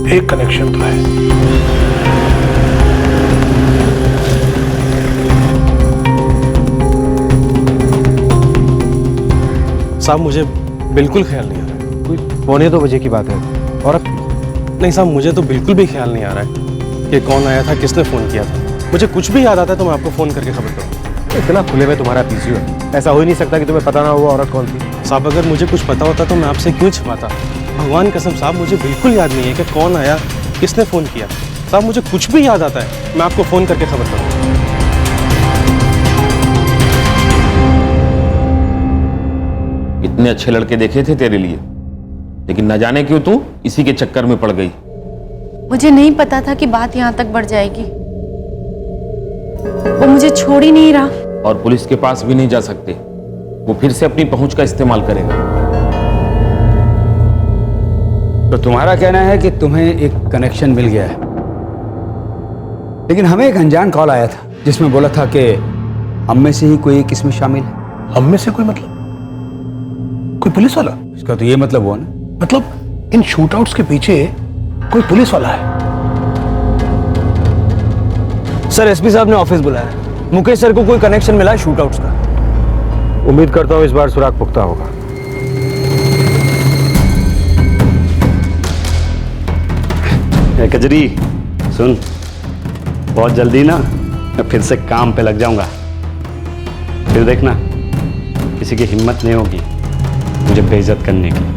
एक कनेक्शन तो है। साहब, मुझे बिल्कुल ख्याल नहीं आ रहा है। कोई 1:15 बजे की बात है, और अब नहीं साहब, मुझे तो बिल्कुल भी ख्याल नहीं आ रहा है कि कौन आया था, किसने फ़ोन किया था। मुझे कुछ भी याद आता है तो मैं आपको फ़ोन करके खबर करूँगा। इतना खुले में तुम्हारा पीसीओ है, ऐसा हो ही नहीं सकता कि तुम्हें पता ना हो औरत कौन थी। साहब, अगर मुझे कुछ पता होता तो मैं आपसे क्यों छिपाता? भगवान कसम साहब, मुझे बिल्कुल याद नहीं है कि कौन आया, किसने फ़ोन किया। साहब, मुझे कुछ भी याद आता है, मैं आपको फ़ोन करके खबर करूँगा। इतने अच्छे लड़के देखे थे तेरे लिए, लेकिन न जाने क्यों तू इसी के चक्कर में पड़ गई। मुझे नहीं पता था कि बात यहाँ तक बढ़ जाएगी। वो मुझे छोड़ ही नहीं रहा। और पुलिस के पास भी नहीं जा सकते, वो फिर से अपनी पहुंच का इस्तेमाल करेगा। तो तुम्हारा कहना है कि तुम्हें एक कनेक्शन मिल गया है, लेकिन हमें एक अनजान कॉल आया था जिसमें बोला था कि हम में से ही कोई एक इसमें शामिल है। हम में से कोई मतलब? कोई पुलिस वाला? इसका तो ये मतलब हुआ ना, मतलब इन शूटआउट्स के पीछे कोई पुलिस वाला है। सर, एसपी साहब ने ऑफिस बुलाया है। मुकेश सर को कोई कनेक्शन मिला है शूटआउट्स का। उम्मीद करता हूं इस बार सुराग पुख्ता होगा। कजरी सुन, बहुत जल्दी ना मैं फिर से काम पे लग जाऊंगा। फिर देखना, किसी की हिम्मत नहीं होगी मुझे बेइज्जत करने की।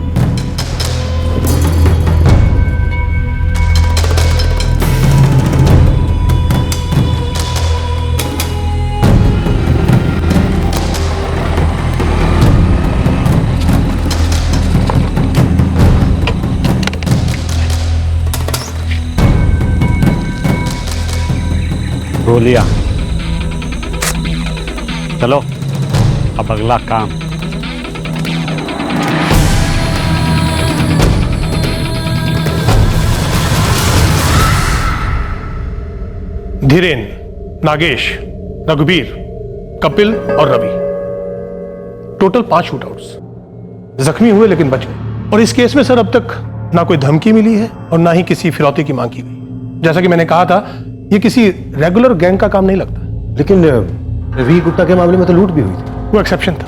गोलियां, चलो अब अगला काम। धीरेन, नागेश, रघुबीर, कपिल और रवि, टोटल 5 शूटआउट्स। जख्मी हुए लेकिन बच गए। और इस केस में सर अब तक ना कोई धमकी मिली है और ना ही किसी फिरौती की मांग की गई। जैसा कि मैंने कहा था, ये किसी रेगुलर गैंग का काम नहीं लगता। लेकिन रवि गुप्ता के मामले में तो लूट भी हुई थी। वो एक्सेप्शन था।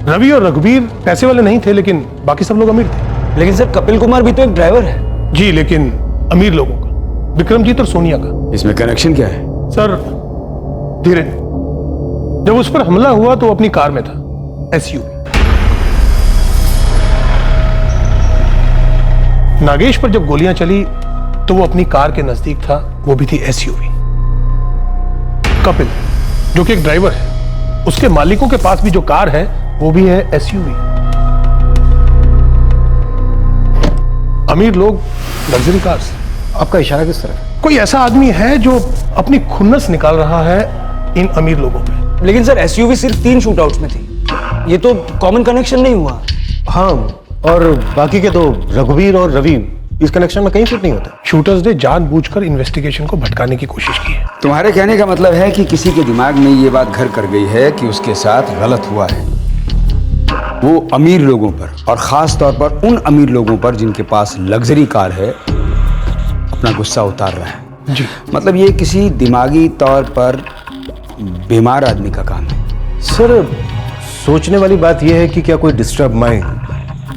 रवि और रघुबीर पैसे वाले नहीं थे, लेकिन बाकी सब लोग अमीर थे। लेकिन सर, कपिल कुमार भी तो एक ड्राइवर है। जी, लेकिन अमीर लोगों का, विक्रमजीत और सोनिया का। इसमें कनेक्शन क्या है? सर, धीरेन, जब उस पर हमला हुआ तो वो अपनी कार में था, एसयूवी। नागेश पर जब गोलियां चली तो वो अपनी कार के नजदीक था, वो भी थी एसयूवी। कपिल, जो कि एक ड्राइवर है, उसके मालिकों के पास भी जो कार है वो भी है एसयूवी। अमीर लोग, लग्जरी कार्स। आपका इशारा किस तरफ? कोई ऐसा आदमी है जो अपनी खुन्नस निकाल रहा है इन अमीर लोगों पे। लेकिन सर एसयूवी सिर्फ 3 शूटआउट्स में थी, ये तो कॉमन कनेक्शन नहीं हुआ। हाँ, और बाकी के तो रघुवीर और रवि इस कनेक्शन में कहीं फिट नहीं होता। शूटर्स ने जानबूझकर इन्वेस्टिगेशन को भटकाने की कोशिश की है। तुम्हारे कहने का मतलब है कि किसी के दिमाग में ये बात घर कर गई है कि उसके साथ गलत हुआ है। वो अमीर लोगों पर, और खास तौर पर उन अमीर लोगों पर जिनके पास लग्जरी कार है, अपना गुस्सा उतार रहा है। जी। मतलब ये किसी दिमागी तौर पर बीमार आदमी का काम है। सर, सोचने वाली बात यह है कि क्या कोई डिस्टर्ब माइंड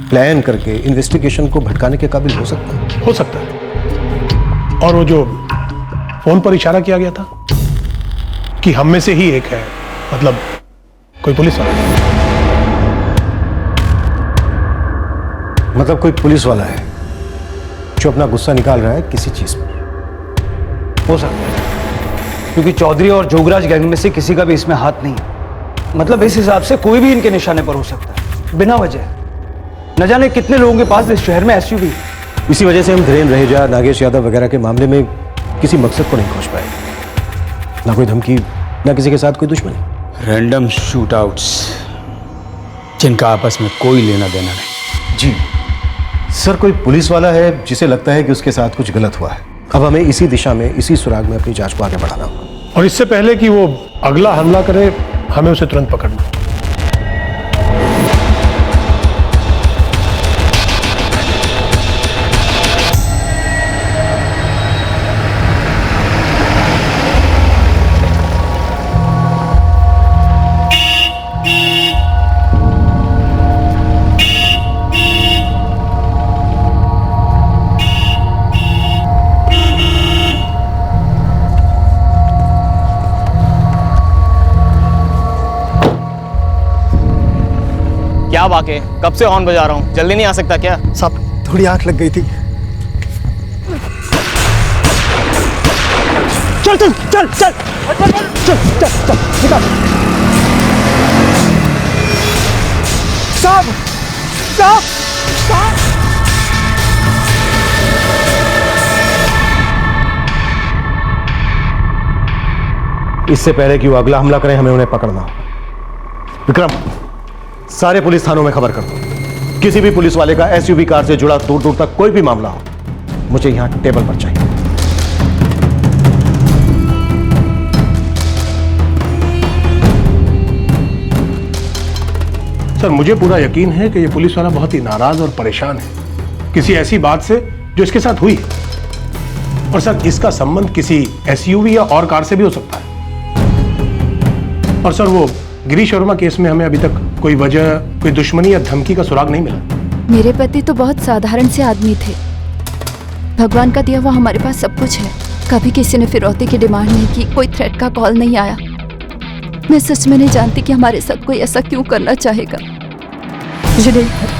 प्लान करके इन्वेस्टिगेशन को भटकाने के काबिल हो सकता है? हो सकता है। और वो जो फोन पर इशारा किया गया था कि हम में से ही एक है, मतलब कोई पुलिस वाला, मतलब कोई पुलिस वाला है जो अपना गुस्सा निकाल रहा है किसी चीज पर। हो सकता है, क्योंकि चौधरी और जोगराज गैंग में से किसी का भी इसमें हाथ नहीं है। मतलब इस हिसाब से कोई भी इनके निशाने पर हो सकता है बिना वजह। न जाने कितने लोगों के पास इस शहर में एसयूवी। इसी वजह से हम धीरेन रहेजा, नागेश यादव वगैरह के मामले में किसी मकसद को नहीं पहुंच पाए। ना कोई धमकी, ना किसी के साथ कोई दुश्मनी। रैंडम शूटआउट्स जिनका आपस में कोई लेना देना नहीं। जी सर, कोई पुलिस वाला है जिसे लगता है कि उसके साथ कुछ गलत हुआ है। अब हमें इसी दिशा में, इसी सुराग में अपनी जांच को आगे बढ़ाना होगा। और इससे पहले कि वो अगला हमला करे, हमें उसे तुरंत पकड़ना होगा। क्या वाकई, कब से हॉर्न बजा रहा हूँ, जल्दी नहीं आ सकता क्या? साहब थोड़ी आंख लग गई थी। चल चल चल चल चल चल चल चल निकाल। साहब साहब साहब, इससे पहले कि वो अगला हमला करें, हमें उन्हें पकड़ना होगा। विक्रम, सारे पुलिस थानों में खबर कर दो। किसी भी पुलिस वाले का एसयूवी कार से जुड़ा दूर दूर तक कोई भी मामला हो, मुझे यहां टेबल पर चाहिए। सर, मुझे पूरा यकीन है कि ये पुलिस वाला बहुत ही नाराज और परेशान है किसी ऐसी बात से जो इसके साथ हुई है। और सर, इसका संबंध किसी एसयूवी या और कार से भी हो सकता है। और सर, वो गिरीश वर्मा केस में हमें अभी तक कोई वजह, कोई दुश्मनी या धमकी का सुराग नहीं मिला। मेरे पति तो बहुत साधारण से आदमी थे। भगवान का दिया हुआ हमारे पास सब कुछ है। कभी किसी ने फिरौती की डिमांड नहीं की, कोई थ्रेट का कॉल नहीं आया। मैं सच में नहीं जानती कि हमारे साथ कोई ऐसा क्यों करना चाहेगा। मुझे नहीं पता।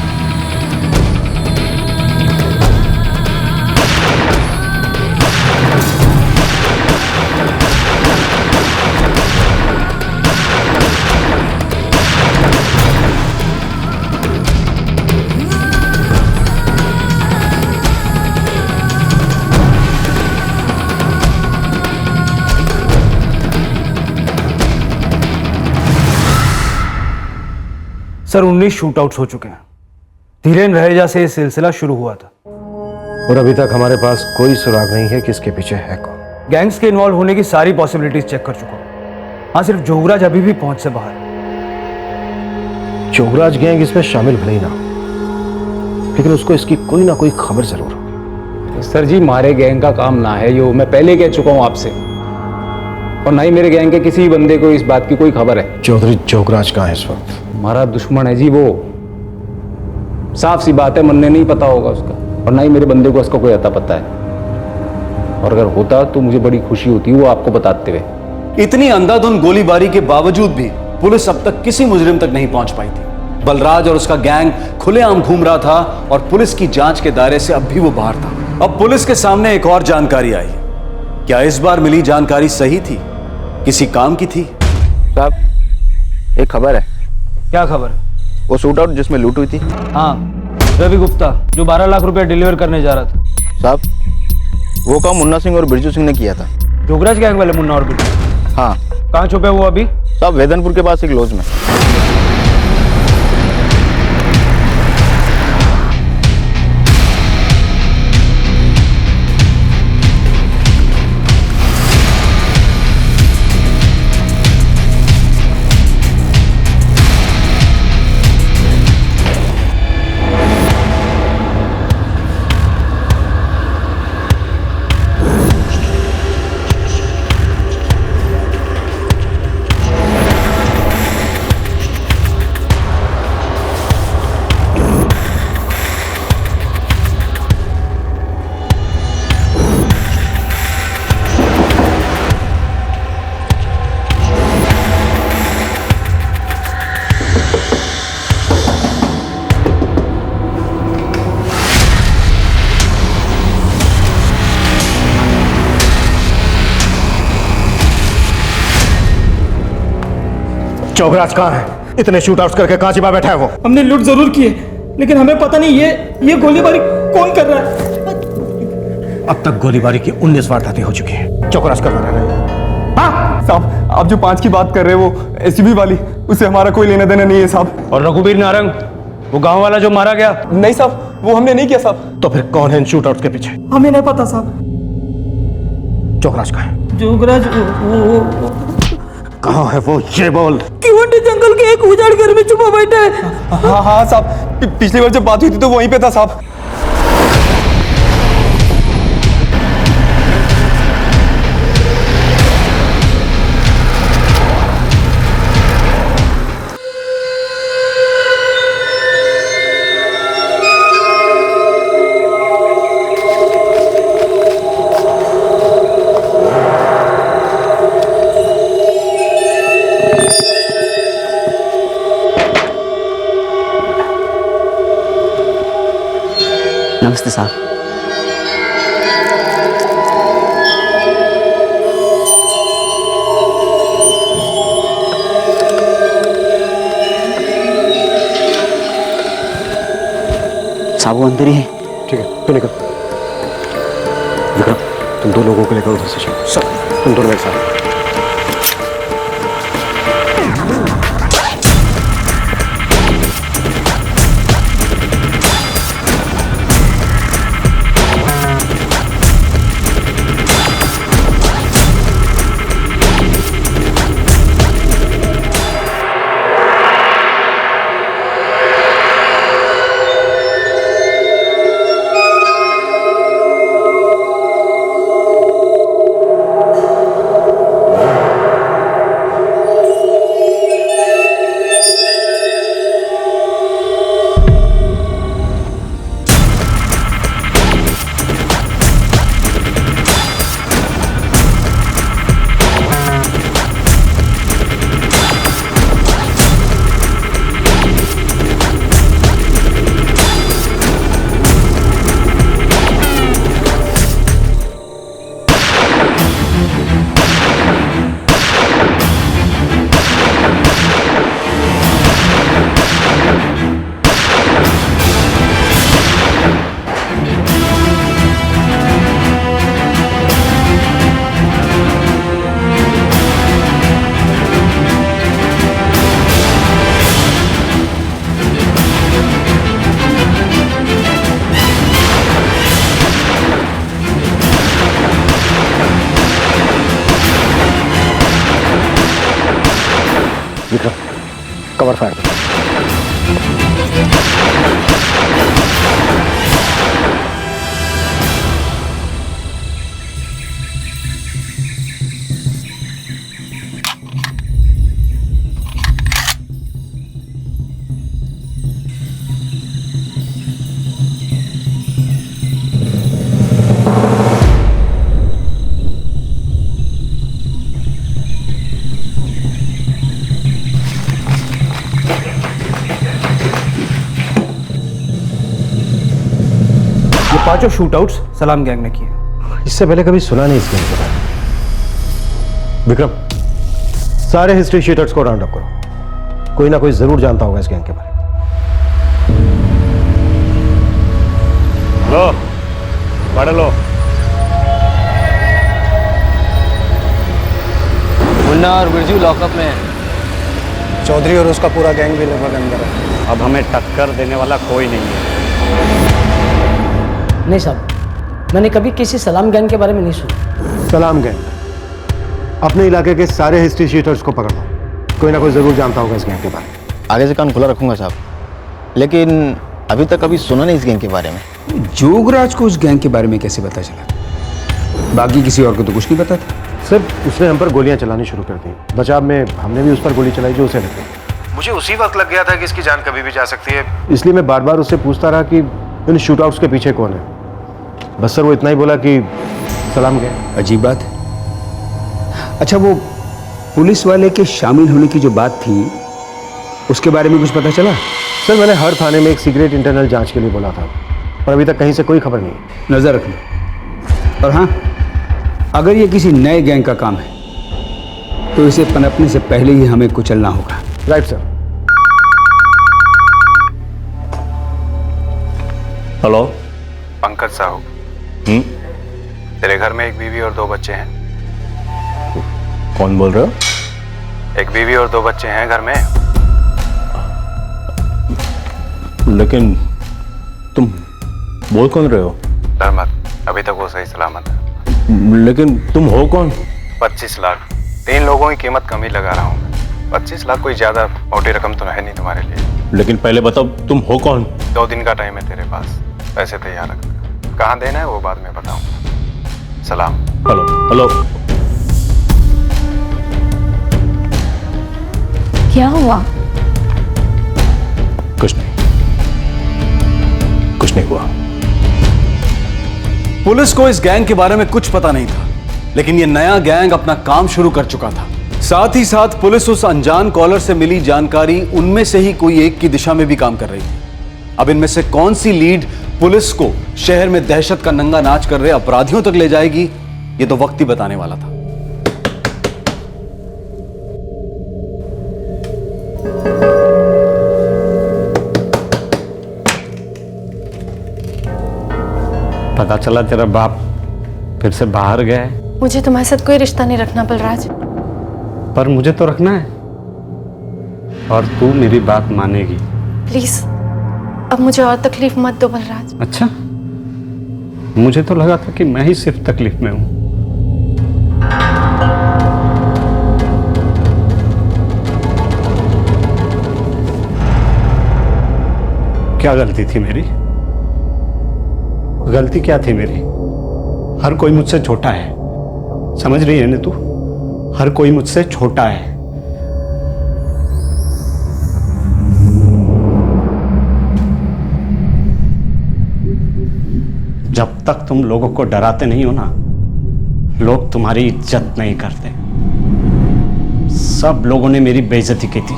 सर 19 शूटआउट्स हो चुके हैं। धीरेन रहेजा से ये सिलसिला शुरू हुआ था और अभी तक हमारे पास कोई सुराग नहीं है कि इसके पीछे है कौन। गैंग्स के इन्वॉल्व होने की सारी पॉसिबिलिटीज चेक कर चुका हूं। हाँ, सिर्फ जोगराज अभी भी पहुंच से बाहर है। जोगराज गैंग इसमें शामिल भले ही ना हो, लेकिन उसको इसकी कोई ना कोई खबर जरूर हो। सर जी, हमारे गैंग का काम ना है, यो मैं पहले कह चुका हूं आपसे, और ना ही मेरे गैंग के किसी बंदे को इस बात की कोई खबर है। चौधरी जोगराज कहाँ है इस वक्त? हमारा दुश्मन है जी वो, साफ सी बात है। मन ने नहीं पता होगा उसका, और ना ही मेरे बंदे को उसका कोई अता पता है। और अगर होता तो मुझे बड़ी खुशी होती वो आपको बताते हुए। इतनी अंधाधुंध गोलीबारी के बावजूद भी पुलिस अब तक किसी मुजरिम तक नहीं पहुंच पाई थी। बलराज और उसका गैंग खुलेआम घूम रहा था और पुलिस की जांच के दायरे से अब भी वो बाहर था। अब पुलिस के सामने एक और जानकारी आई। क्या इस बार मिली जानकारी सही थी, किसी काम की थी? साहब, एक खबर है। क्या खबर? वो शूट आउट जिसमें लूट हुई थी। हाँ, रवि गुप्ता जो 12 लाख रुपए डिलीवर करने जा रहा था। साहब, वो काम मुन्ना सिंह और बिरजू सिंह ने किया था। जोगराज गैंग वाले मुन्ना और बिरजू? हाँ। कहाँ छुपे वो अभी? सब वेदनपुर के पास एक लॉज में। चौगराज कहाँ है? इतने शूट आउट करके कहाँ छिपा बैठा है वो? हमने लूट जरूर की है, लेकिन हमें पता नहीं ये गोलीबारी कौन कर रहा है। अब तक गोलीबारी की 19 वारदातें हो चुकी हैं। चौगराज करवा रहा है। हाँ साहब, आप जो 5 की बात कर रहे हैं वो एसयूवी वाली, उससे हमारा कोई लेना देना नहीं है साहब। और रघुबीर नारंग, वो गांव वाला जो मारा गया? नहीं साहब, वो हमने नहीं किया साहब। तो फिर कौन है इन शूट आउट के पीछे? हमें नहीं पता साहब। चौगराज कहाँ है? जोगराज वो कहाँ है वो? ये बोल। किवंडी जंगल के एक उजाड़ घर में छुपा बैठा है। हाँ साहब, पिछली बार जब बात हुई थी तो वहीं पे था साहब। नमस्ते साहब। साहब वो अंदर ही है। ठीक है, तू निकल। विक्रम, तुम 2 लोगों को लेकर उधर से चलो। सब तुम दोनों एक साथ। Vikram, cover fire. पांचों शूटआउट्स सलाम गैंग ने किए। इससे पहले कभी सुना नहीं इस गैंग के बारे में। विक्रम, सारे हिस्ट्री शीटर्स को राउंड अप करो। कोई ना कोई जरूर जानता होगा इस गैंग के बारे में। लो, पढ़ लो। मुन्ना और बिरजू लॉकअप में है। चौधरी और उसका पूरा गैंग भी लगभग अंदर है। अब हमें टक्कर देने वाला कोई नहीं है। नहीं साहब, मैंने कभी किसी सलाम गैंग के बारे में नहीं सुना। सलाम गैंग, अपने इलाके के सारे हिस्ट्री शीटर्स को पकड़ लो, कोई ना कोई जरूर जानता होगा इस गैंग के बारे में। आगे से कान खुला रखूंगा साहब, लेकिन अभी तक कभी सुना नहीं इस गैंग के बारे में। जोगराज को उस गैंग के बारे में कैसे पता चला? बाकी किसी और को तो कुछ नहीं पता था। सिर्फ उसने हम पर गोलियां चलानी शुरू कर दी। बचाव में हमने भी उस पर गोली चलाई जो उसे लग गई। मुझे उसी वक्त लग गया था कि इसकी जान कभी भी जा सकती है, इसलिए मैं बार बार उससे पूछता रहा कि इन शूटआउट्स के पीछे कौन है। बस सर वो इतना ही बोला कि सलाम गए। अजीब बात है। अच्छा, वो पुलिस वाले के शामिल होने की जो बात थी उसके बारे में कुछ पता चला? सर मैंने हर थाने में एक सीक्रेट इंटरनल जांच के लिए बोला था, पर अभी तक कहीं से कोई खबर नहीं। नजर रखना। और हाँ, अगर ये किसी नए गैंग का काम है तो इसे पनपने से पहले ही हमें कुचलना होगा। Right sir. Hello Pankaj Sahu, तेरे घर में एक बीवी और 2 बच्चे हैं। कौन बोल रहे हो? एक बीवी और 2 बच्चे हैं घर में। लेकिन तुम बोल कौन रहे हो? डर मत, अभी तक वो सही सलामत है। लेकिन तुम हो कौन? 25 लाख, 3 लोगों की कीमत कम ही लगा रहा हूँ। 25 लाख कोई ज्यादा मोटी रकम तो है नहीं तुम्हारे लिए। लेकिन पहले बताओ तुम हो कौन? 2 दिन का टाइम है तेरे पास, पैसे तैयार रखना। कहाँ देना है वो बाद में बताऊंगा। सलाम। Hello hello. क्या हुआ? कुछ नहीं, कुछ नहीं हुआ। पुलिस को इस गैंग के बारे में कुछ पता नहीं था, लेकिन यह नया गैंग अपना काम शुरू कर चुका था। साथ ही साथ पुलिस उस अनजान कॉलर से मिली जानकारी उनमें से ही कोई एक की दिशा में भी काम कर रही थी। अब इनमें से कौन सी लीड पुलिस को शहर में दहशत का नंगा नाच कर रहे अपराधियों तक ले जाएगी, यह तो वक्त ही बताने वाला था। पता चला तेरा बाप फिर से बाहर गया है। मुझे तुम्हारे साथ कोई रिश्ता नहीं रखना बलराज, पर मुझे तो रखना है, और तू मेरी बात मानेगी। प्लीज अब मुझे और तकलीफ मत दो बलराज। अच्छा, मुझे तो लगा था कि मैं ही सिर्फ तकलीफ में हूं। क्या गलती थी मेरी? गलती क्या थी मेरी? हर कोई मुझसे छोटा है, समझ रही है ना तू? हर कोई मुझसे छोटा है। जब तक तुम लोगों को डराते नहीं हो ना, लोग तुम्हारी इज्जत नहीं करते। सब लोगों ने मेरी बेइज्जती की थी,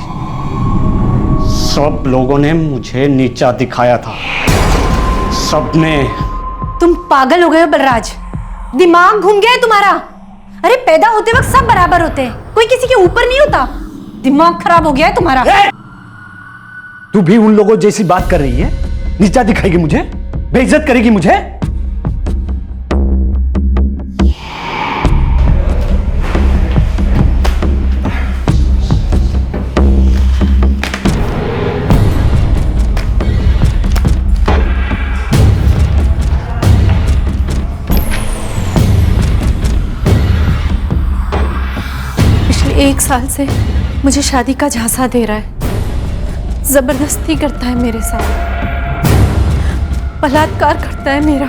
सब लोगों ने मुझे नीचा दिखाया था, सबने। तुम पागल हो गए हो बलराज, दिमाग घूम गया है तुम्हारा। अरे पैदा होते वक्त सब बराबर होते हैं, कोई किसी के ऊपर नहीं होता। दिमाग खराब हो गया है तुम्हारा। तू भी उन लोगों जैसी बात कर रही है? नीचा दिखाएगी मुझे, बेइज्जत करेगी मुझे? पिछले 1 साल से मुझे शादी का झांसा दे रहा है, जबरदस्ती करता है मेरे साथ, बलात्कार करता है मेरा।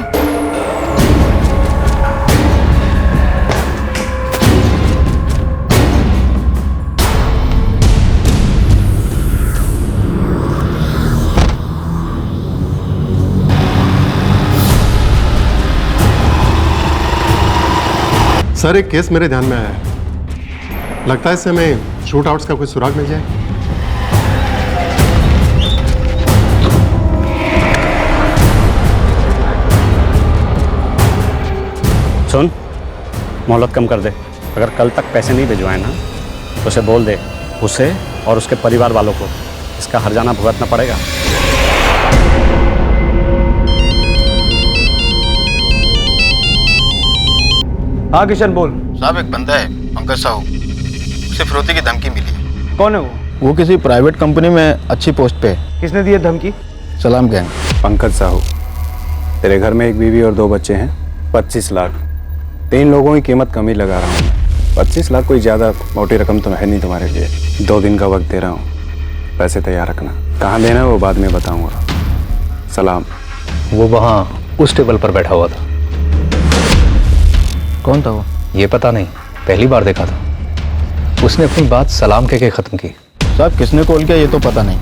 सर एक केस मेरे ध्यान में आया है, लगता है इससे हमें शूट आउट्स का कोई सुराग मिल जाए। सुन, मोहलत कम कर दे। अगर कल तक पैसे नहीं भिजवाए ना तो उसे बोल दे, उसे और उसके परिवार वालों को इसका हर्जाना भुगतना पड़ेगा। हाँ किशन बोल। साहब एक बंदा है पंकज साहू, उसे फिरौती की धमकी मिली है। कौन है वो? वो किसी प्राइवेट कंपनी में अच्छी पोस्ट पे है। किसने दी है धमकी? सलाम गैंग। पंकज साहू, तेरे घर में एक बीवी और 2 बच्चे हैं, 25 लाख। 3 लोगों की कीमत कम ही लगा रहा हूँ। 25 लाख कोई ज़्यादा मोटी रकम तो है नहीं तुम्हारे लिए। 2 दिन का वक्त दे रहा हूँ, पैसे तैयार रखना। कहाँ देना है वो बाद में बताऊँगा। सलाम। वो वहाँ उस टेबल पर बैठा हुआ था। कौन था वो? ये पता नहीं, पहली बार देखा था। उसने अपनी बात सलाम के ख़त्म की। साहब किसने कॉल किया ये तो पता नहीं,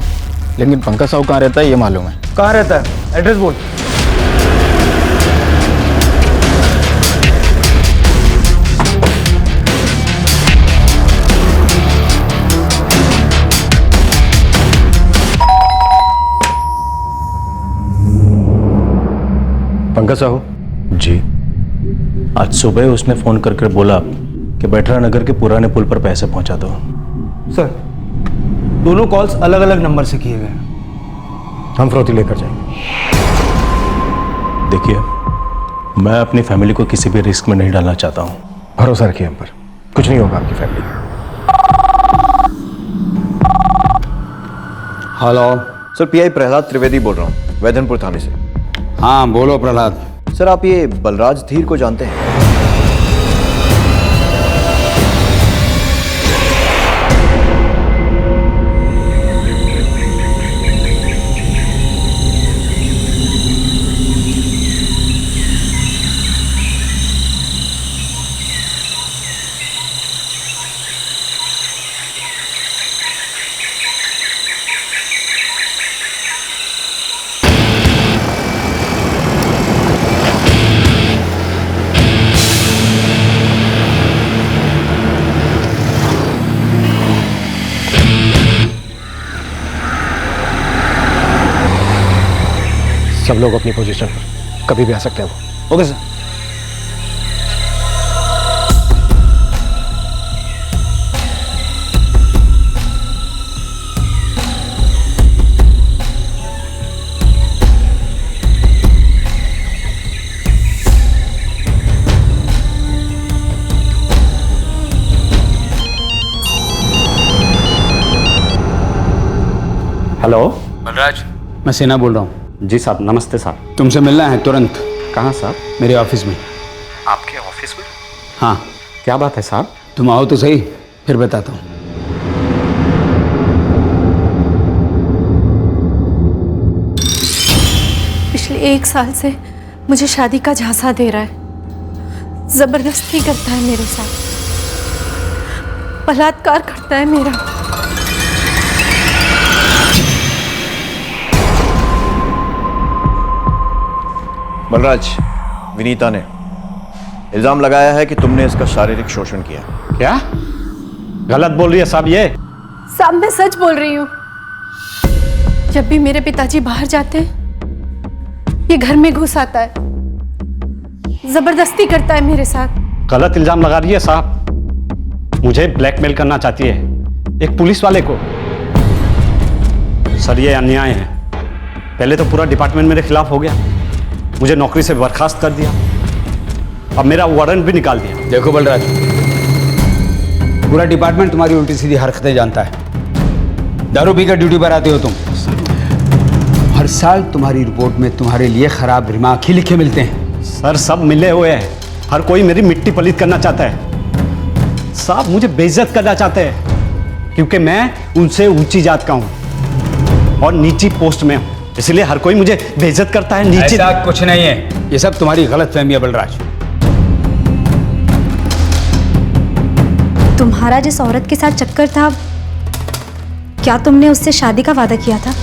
लेकिन पंकज साहू कहाँ रहता है ये मालूम है। कहाँ रहता है? एड्रेस बोल। पंकज साहू जी, आज सुबह उसने फोन करके बोला कि बैठरा नगर के पुराने पुल पर पैसे पहुंचा दो। सर, दोनों कॉल्स अलग अलग नंबर से किए गए। हम फिरौती लेकर जाएंगे। देखिए, मैं अपनी फैमिली को किसी भी रिस्क में नहीं डालना चाहता हूं। भरोसा रखिए हम पर, कुछ नहीं होगा आपकी family. Hello sir, pi Prahlad Trivedi बोल रहा हूँ, वैधनपुर थाने से। हाँ बोलो प्रहलाद। सर, आप ये बलराज धीर को जानते हैं? सब लोग अपनी पोजीशन पर, कभी भी आ सकते हैं वो। Okay sir. हेलो बलराज। मैं सेना बोल रहा हूँ। जी साहब, नमस्ते साहब। तुमसे मिलना है तुरंत। कहाँ साहब? मेरे ऑफिस में। आपके ऑफिस में? हाँ। क्या बात है साहब? तुम आओ तो सही, फिर बताता हूँ। पिछले 1 साल से मुझे शादी का झांसा दे रहा है, जबरदस्ती करता है मेरे साथ, बलात्कार करता है मेरा। बलराज, विनीता ने इल्जाम लगाया है कि तुमने इसका शारीरिक शोषण किया। क्या गलत बोल रही है साहब ये? साहब मैं सच बोल रही हूँ। जब भी मेरे पिताजी बाहर जाते हैं, ये घर में घुस आता है, जबरदस्ती करता है मेरे साथ। गलत इल्जाम लगा रही है साहब। मुझे ब्लैकमेल करना चाहती है एक पुलिस वाले को। सर ये अन्याय है। पहले तो पूरा डिपार्टमेंट मेरे खिलाफ हो गया, मुझे नौकरी से बर्खास्त कर दिया, अब मेरा वारंट भी निकाल दिया। देखो बलराज, पूरा डिपार्टमेंट तुम्हारी उल्टी सीधी हरकतें जानता है। दारू पीकर ड्यूटी पर आते हो तुम। हर साल तुम्हारी रिपोर्ट में तुम्हारे लिए खराब रिमार्क ही लिखे मिलते हैं। सर सब मिले हुए हैं, हर कोई मेरी मिट्टी पलीत करना चाहता है। साहब मुझे बेइज्जत करना चाहते हैं, क्योंकि मैं उनसे ऊंची जात का हूं और नीची पोस्ट में हूं, इसलिए हर कोई मुझे बेइज्जत करता है। नीचे ऐसा कुछ नहीं है, ये सब तुम्हारी गलत फहमी है बलराज। तुम्हारा जिस औरत के साथ चक्कर था, क्या तुमने उससे शादी का वादा किया था?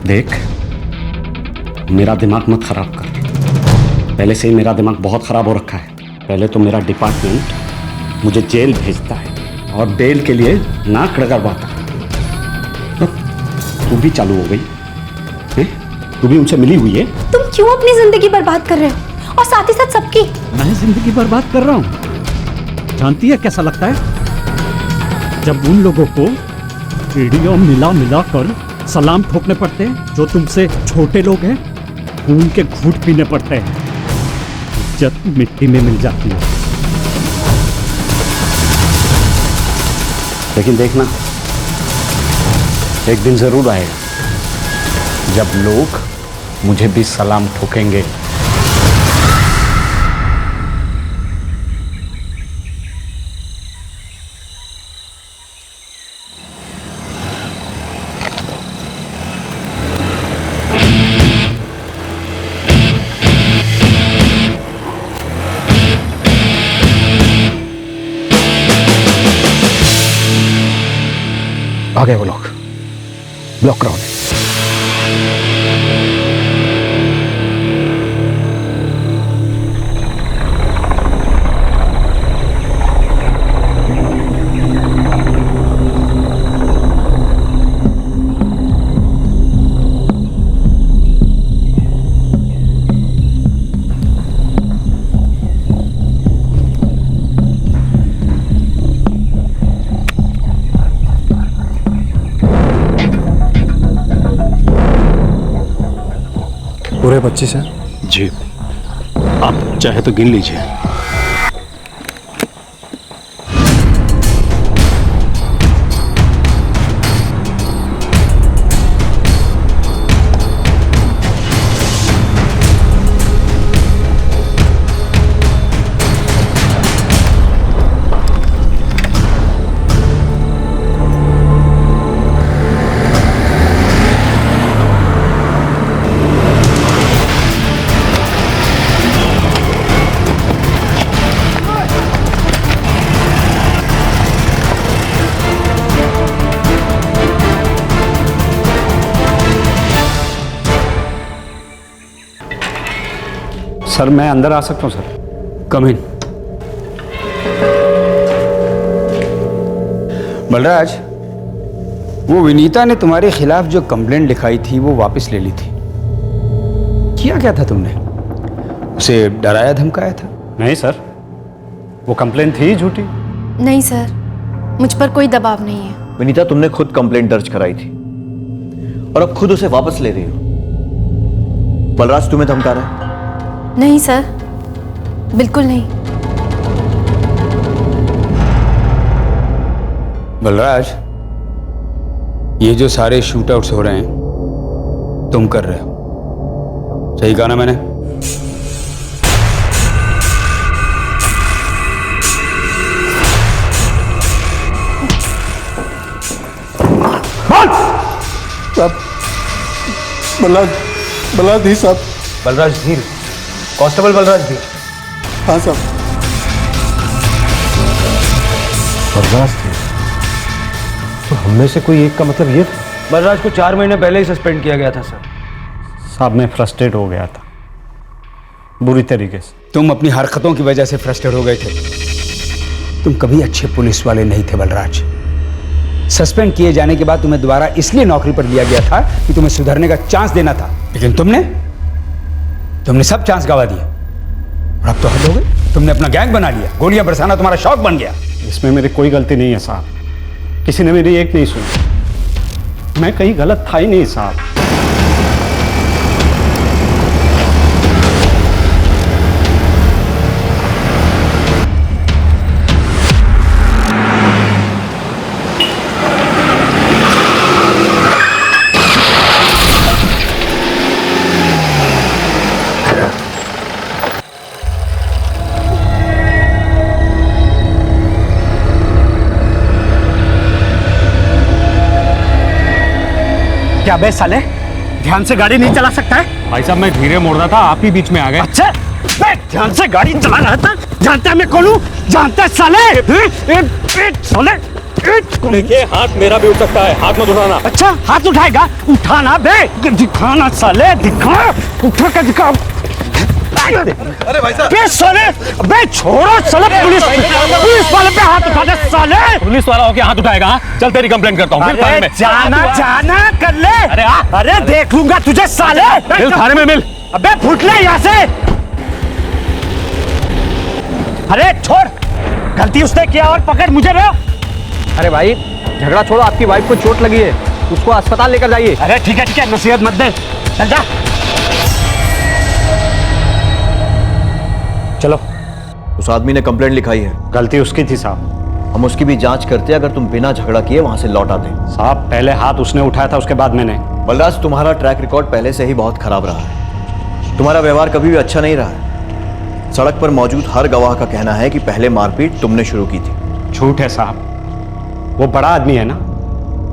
देख, मेरा दिमाग मत खराब कर। पहले से ही मेरा दिमाग बहुत खराब हो रखा है। पहले तो मेरा डिपार्टमेंट मुझे जेल भेजता है और बेल के लिए नाक रगड़वाता है। तू भी चालू हो गई, तू भी उनसे मिली हुई है। तुम क्यों अपनी जिंदगी बर्बाद कर रहे हो और साथ ही साथ सबकी? मैं जिंदगी बर्बाद कर रहा हूं? जानती है कैसा लगता है जब उन लोगों को वीडियो मिला मिला कर सलाम ठोकने पड़ते हैं जो तुमसे छोटे लोग हैं, खून के घूंट पीने पड़ते हैं, इज्जत मिट्टी में मिल जाती है। लेकिन देखना, एक दिन जरूर आएगा जब लोग मुझे भी सलाम ठोकेंगे। आ गए वो लोग, ब्लॉक कराओ। पूरे 25 हैं? जी, आप चाहे तो गिन लीजिए। सर मैं अंदर आ सकता हूँ सर? कम इन। बलराज, वो विनीता ने तुम्हारे खिलाफ जो कंप्लेंट लिखाई थी वो वापस ले ली थी। किया क्या था तुमने? उसे डराया धमकाया था? नहीं सर, वो कंप्लेंट थी झूठी। नहीं सर, मुझ पर कोई दबाव नहीं है। विनीता, तुमने खुद कंप्लेंट दर्ज कराई थी और अब खुद उसे वापस ले रही हो। बलराज तुम्हें धमका रहा है? नहीं सर, बिल्कुल नहीं। बलराज, ये जो सारे शूट आउट्स हो रहे हैं तुम कर रहे हो, सही कहा ना मैंने? बलराज धीर साहब। बलराज धीर, कांस्टेबल बलराज धीर। हाँ साहब। बलराज धीर, तो हम में से कोई एक का मतलब ये? बलराज को 4 महीने पहले ही सस्पेंड किया गया था सर। साहब मैं फ्रस्ट्रेट हो गया था बुरी तरीके से। तुम अपनी हरकतों की वजह से फ्रस्ट्रेट हो गए थे। तुम कभी अच्छे पुलिस वाले नहीं थे बलराज। सस्पेंड किए जाने के बाद तुम्हें दोबारा इसलिए नौकरी पर लिया गया था कि तुम्हें सुधरने का चांस देना था, लेकिन तुमने सब चांस गवा दिए। और अब तो हद हो गई, तुमने अपना गैंग बना लिया, गोलियां बरसाना तुम्हारा शौक बन गया। इसमें मेरी कोई गलती नहीं है साहब, किसी ने मेरी एक नहीं सुनी। मैं कहीं गलत था ही नहीं साहब। क्या बे साले, ध्यान से गाड़ी नहीं चला सकता है? भाई साहब मैं धीरे मोड़ रहा था, आप ही बीच में आ गए। अच्छा, बे ध्यान से गाड़ी चला रहा था, जानता है मैं कौन हूँ? जानता है साले? साले देखिए हाथ मेरा भी उठ सकता है, हाथ मत उठाना। अच्छा हाथ उठाएगा? उठाना बे, दिखाना साले, दिखा, उठा कर दिखा। अरे भाई साहब। बे साले, बे छोड़ो साले, पुलिस वाले पे हाथ उठा दे साले। पुलिस वाला होके हाथ उठाएगा? चल तेरी कंप्लेंट करता हूँ। अरे जाना कर ले। अरे देख लूंगा तुझे साले। मिल थाने में मिल। अबे फुट ले यहाँ से। अरे छोड़, गलती उसने किया और पकड़ मुझे रहे हो। अरे भाई झगड़ा छोड़ो, आपकी वाइफ को चोट लगी है, उसको अस्पताल लेकर जाइए। अरे ठीक है, नसीहत मत दे, चल जा। चलो। उस आदमी ने कंप्लेंट लिखाई है। गलती उसकी थी साहब, हम उसकी भी जांच करते अगर तुम बिना झगड़ा किए वहां से लौट आते। साहब पहले हाथ उसने उठाया था, उसके बाद मैंने। बलराज, तुम्हारा ट्रैक रिकॉर्ड पहले से ही बहुत खराब रहा है। तुम्हारा व्यवहार कभी भी अच्छा नहीं रहा है। सड़क पर मौजूद हर गवाह का कहना है कि पहले मारपीट तुमने शुरू की थी। झूठ है साहब, वो बड़ा आदमी है ना,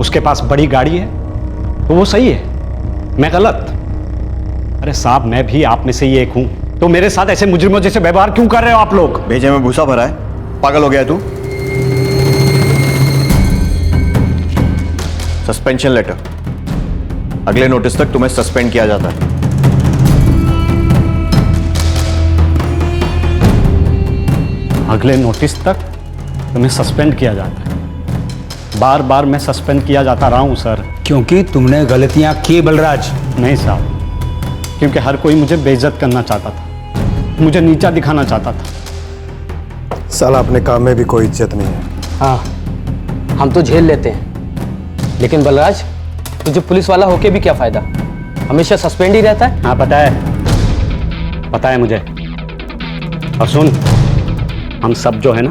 उसके पास बड़ी गाड़ी है तो वो सही है, मैं गलत? अरे साहब मैं भी आप में से ही एक हूं, तो मेरे साथ ऐसे मुजरिमों जैसे व्यवहार क्यों कर रहे हो आप लोग? भेजे में भूसा भरा है, पागल हो गया है तू? सस्पेंशन लेटर, अगले नोटिस तक तुम्हें सस्पेंड किया जाता है। अगले नोटिस तक तुम्हें सस्पेंड किया जाता है? बार बार मैं सस्पेंड किया जाता रहा हूं सर। क्योंकि तुमने गलतियां की बलराज। नहीं साहब, क्योंकि हर कोई मुझे बेइज्जत करना चाहता था, मुझे नीचा दिखाना चाहता था। साला अपने काम में भी कोई इज्जत नहीं है। हाँ, हम तो झेल लेते हैं, लेकिन बलराज तुझे पुलिस वाला होके भी क्या फायदा? हमेशा सस्पेंड ही रहता है। हाँ पता है मुझे। और सुन, हम सब जो है ना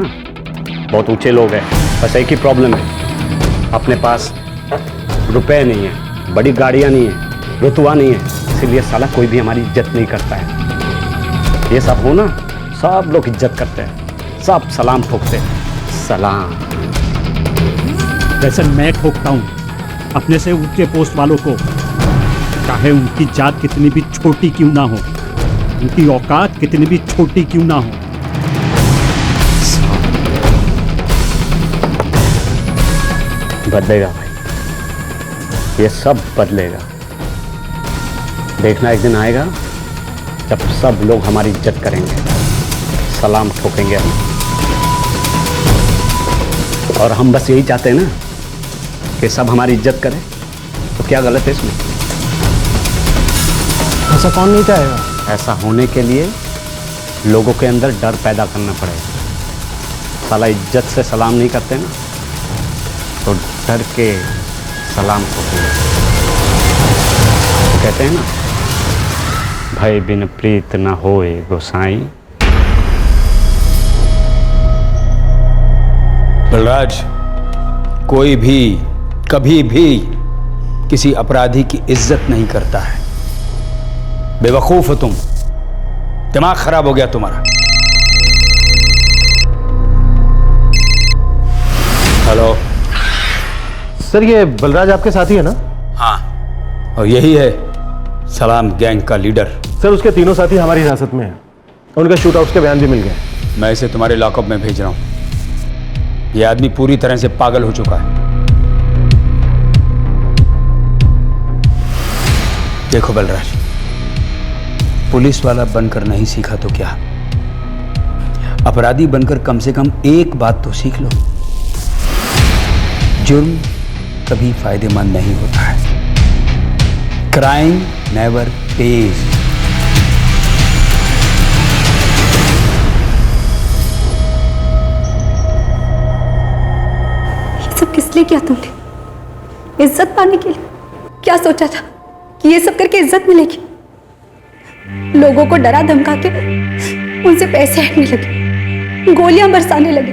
बहुत ऊंचे लोग हैं, बस एक ही प्रॉब्लम है, अपने पास रुपए नहीं है, बड़ी गाड़ियां नहीं है, रुतबा नहीं है, इसीलिए साला कोई भी हमारी इज्जत नहीं करता है। ये सब हो ना, सब लोग इज्जत करते हैं, सब सलाम ठोकते हैं, सलाम। वैसे मैं ठोकता हूँ अपने से ऊंचे पोस्ट वालों को, चाहे उनकी जात कितनी भी छोटी क्यों ना हो, उनकी औकात कितनी भी छोटी क्यों ना हो। बदलेगा भाई, ये सब बदलेगा। देखना एक दिन आएगा जब सब लोग हमारी इज्जत करेंगे, सलाम ठोकेंगे हम। और हम बस यही चाहते हैं ना कि सब हमारी इज्जत करें, तो क्या गलत है इसमें? ऐसा कौन नहीं चाहेगा? ऐसा होने के लिए लोगों के अंदर डर पैदा करना पड़ेगा। साला इज्जत से सलाम नहीं करते ना, तो डर के सलाम ठोकेंगे। तो कहते हैं ना, भय बिन प्रीत न होए गोसाई। बलराज, कोई भी कभी भी किसी अपराधी की इज्जत नहीं करता है। बेवकूफ हो तुम, दिमाग खराब हो गया तुम्हारा। हेलो सर, ये बलराज आपके साथी है ना? हाँ, और यही है सलाम गैंग का लीडर। सर, उसके तीनों साथी हमारी हिरासत में हैं। उनके शूट आउट्स के बयान भी मिल गए। मैं इसे तुम्हारे लॉकअप में भेज रहा हूं। यह आदमी पूरी तरह से पागल हो चुका है। देखो बलराज, पुलिस वाला बनकर नहीं सीखा तो क्या, अपराधी बनकर कम से कम एक बात तो सीख लो, जुर्म कभी फायदेमंद नहीं होता है। Crime never page. ये सब किस लिए किया तुमने? इज्जत पाने के लिए? क्या सोचा था कि ये सब करके इज्जत मिलेगी? लोगों को डरा धमका के उनसे पैसे हटने लगे, गोलियां बरसाने लगे।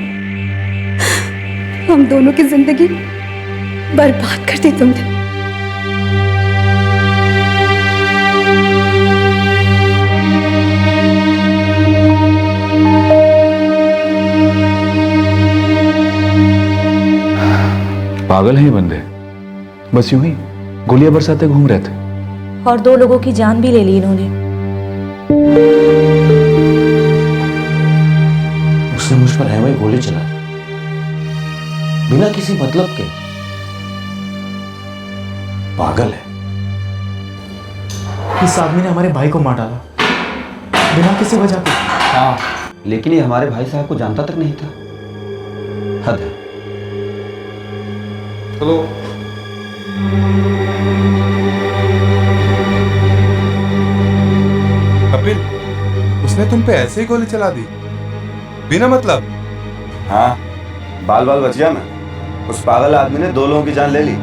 हम दोनों की जिंदगी बर्बाद कर दी तुमने। पागल हैं ये बंदे, बस यूं ही गोलियां बरसाते घूम रहे थे। और 2 लोगों की जान भी ले ली इन्होंने। उसने मुझ पर ऐਵੇਂ ही गोली चला दी, बिना किसी मतलब के। पागल है। इस आदमी ने हमारे भाई को मार डाला बिना किसी वजह के। हाँ, लेकिन ये हमारे भाई साहब को जानता तक नहीं था। हद है। चलो कपिल, उसने तुम पे ऐसे ही गोली चला दी बिना मतलब? हाँ, बाल बाल बच गया मैं। उस पागल आदमी ने 2 लोगों की जान ले ली।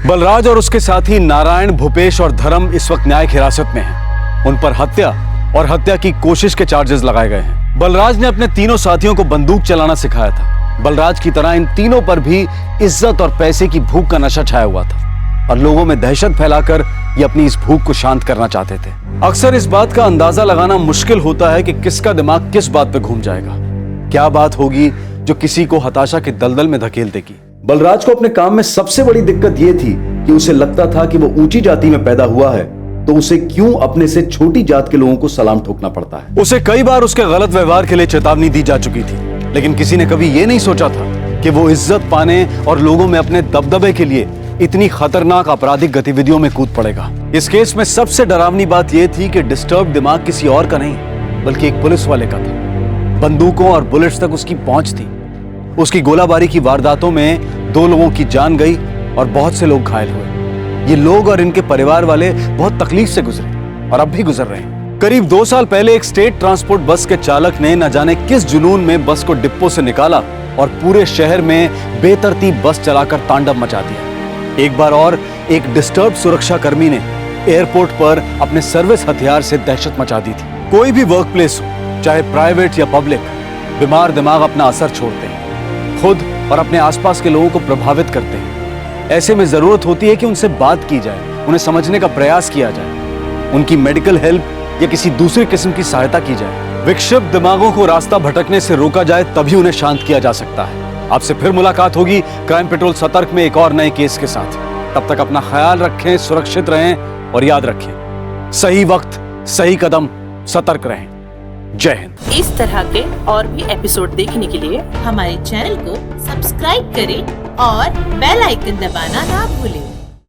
बलराज और उसके साथी नारायण, भूपेश और धर्म इस वक्त न्यायिक हिरासत में हैं। उन पर हत्या और हत्या की कोशिश के चार्जेस लगाए गए हैं। बलराज ने अपने तीनों साथियों को बंदूक चलाना सिखाया था। बलराज की तरह इन तीनों पर भी इज्जत और पैसे की भूख का नशा छाया हुआ था और लोगों में दहशत फैलाकर ये अपनी इस भूख को शांत करना चाहते थे। अक्सर इस बात का अंदाजा लगाना मुश्किल होता है कि किसका दिमाग किस बात पे घूम जाएगा, क्या बात होगी जो किसी को हताशा के दलदल में धकेल देगी। बलराज को अपने काम में सबसे बड़ी दिक्कत यह थी कि उसे लगता था कि वो ऊंची जाति में पैदा हुआ है तो उसे क्यों अपने से छोटी जात के लोगों को सलाम ठोकना पड़ता है। उसे कई बार उसके गलत व्यवहार के लिए चेतावनी दी जा चुकी थी, लेकिन किसी ने कभी यह नहीं सोचा था कि वो इज्जत पाने और लोगों में अपने दबदबे के लिए इतनी खतरनाक आपराधिक गतिविधियों में कूद पड़ेगा। इस केस में सबसे डरावनी बात यह थी कि डिस्टर्ब दिमाग किसी और का नहीं बल्कि एक पुलिस वाले का था। बंदूकों और बुलेट्स तक उसकी पहुंच थी। उसकी गोलाबारी की वारदातों में 2 लोगों की जान गई और बहुत से लोग घायल हुए। ये लोग और इनके परिवार वाले बहुत तकलीफ से गुजरे और अब भी गुजर रहे हैं। करीब 2 साल पहले एक स्टेट ट्रांसपोर्ट बस के चालक ने न जाने किस जुनून में बस को डिपो से निकाला और पूरे शहर में बेतरतीब बस चलाकर तांडव मचा दिया। एक बार और एक डिस्टर्ब सुरक्षा कर्मी ने एयरपोर्ट पर अपने सर्विस हथियार से दहशत मचा दी थी। कोई भी वर्क प्लेस हो, चाहे प्राइवेट या पब्लिक, बीमार दिमाग अपना असर छोड़ते हैं, खुद और अपने आसपास के लोगों को प्रभावित करते हैं। ऐसे में जरूरत होती है कि उनसे बात की जाए, उन्हें समझने का प्रयास किया जाए, उनकी मेडिकल हेल्प या किसी दूसरी किस्म की सहायता की जाए। विक्षिप्त दिमागों को रास्ता भटकने से रोका जाए तभी उन्हें शांत किया जा सकता है। आपसे फिर मुलाकात होगी क्राइम पेट्रोल सतर्क में एक और नए केस के साथ। तब तक अपना ख्याल रखें, सुरक्षित रहें और याद रखें, सही वक्त सही कदम, सतर्क रहें। जय हिंद। इस तरह के और भी एपिसोड देखने के लिए हमारे चैनल को सब्सक्राइब करें और बेल आइकन दबाना ना भूलें।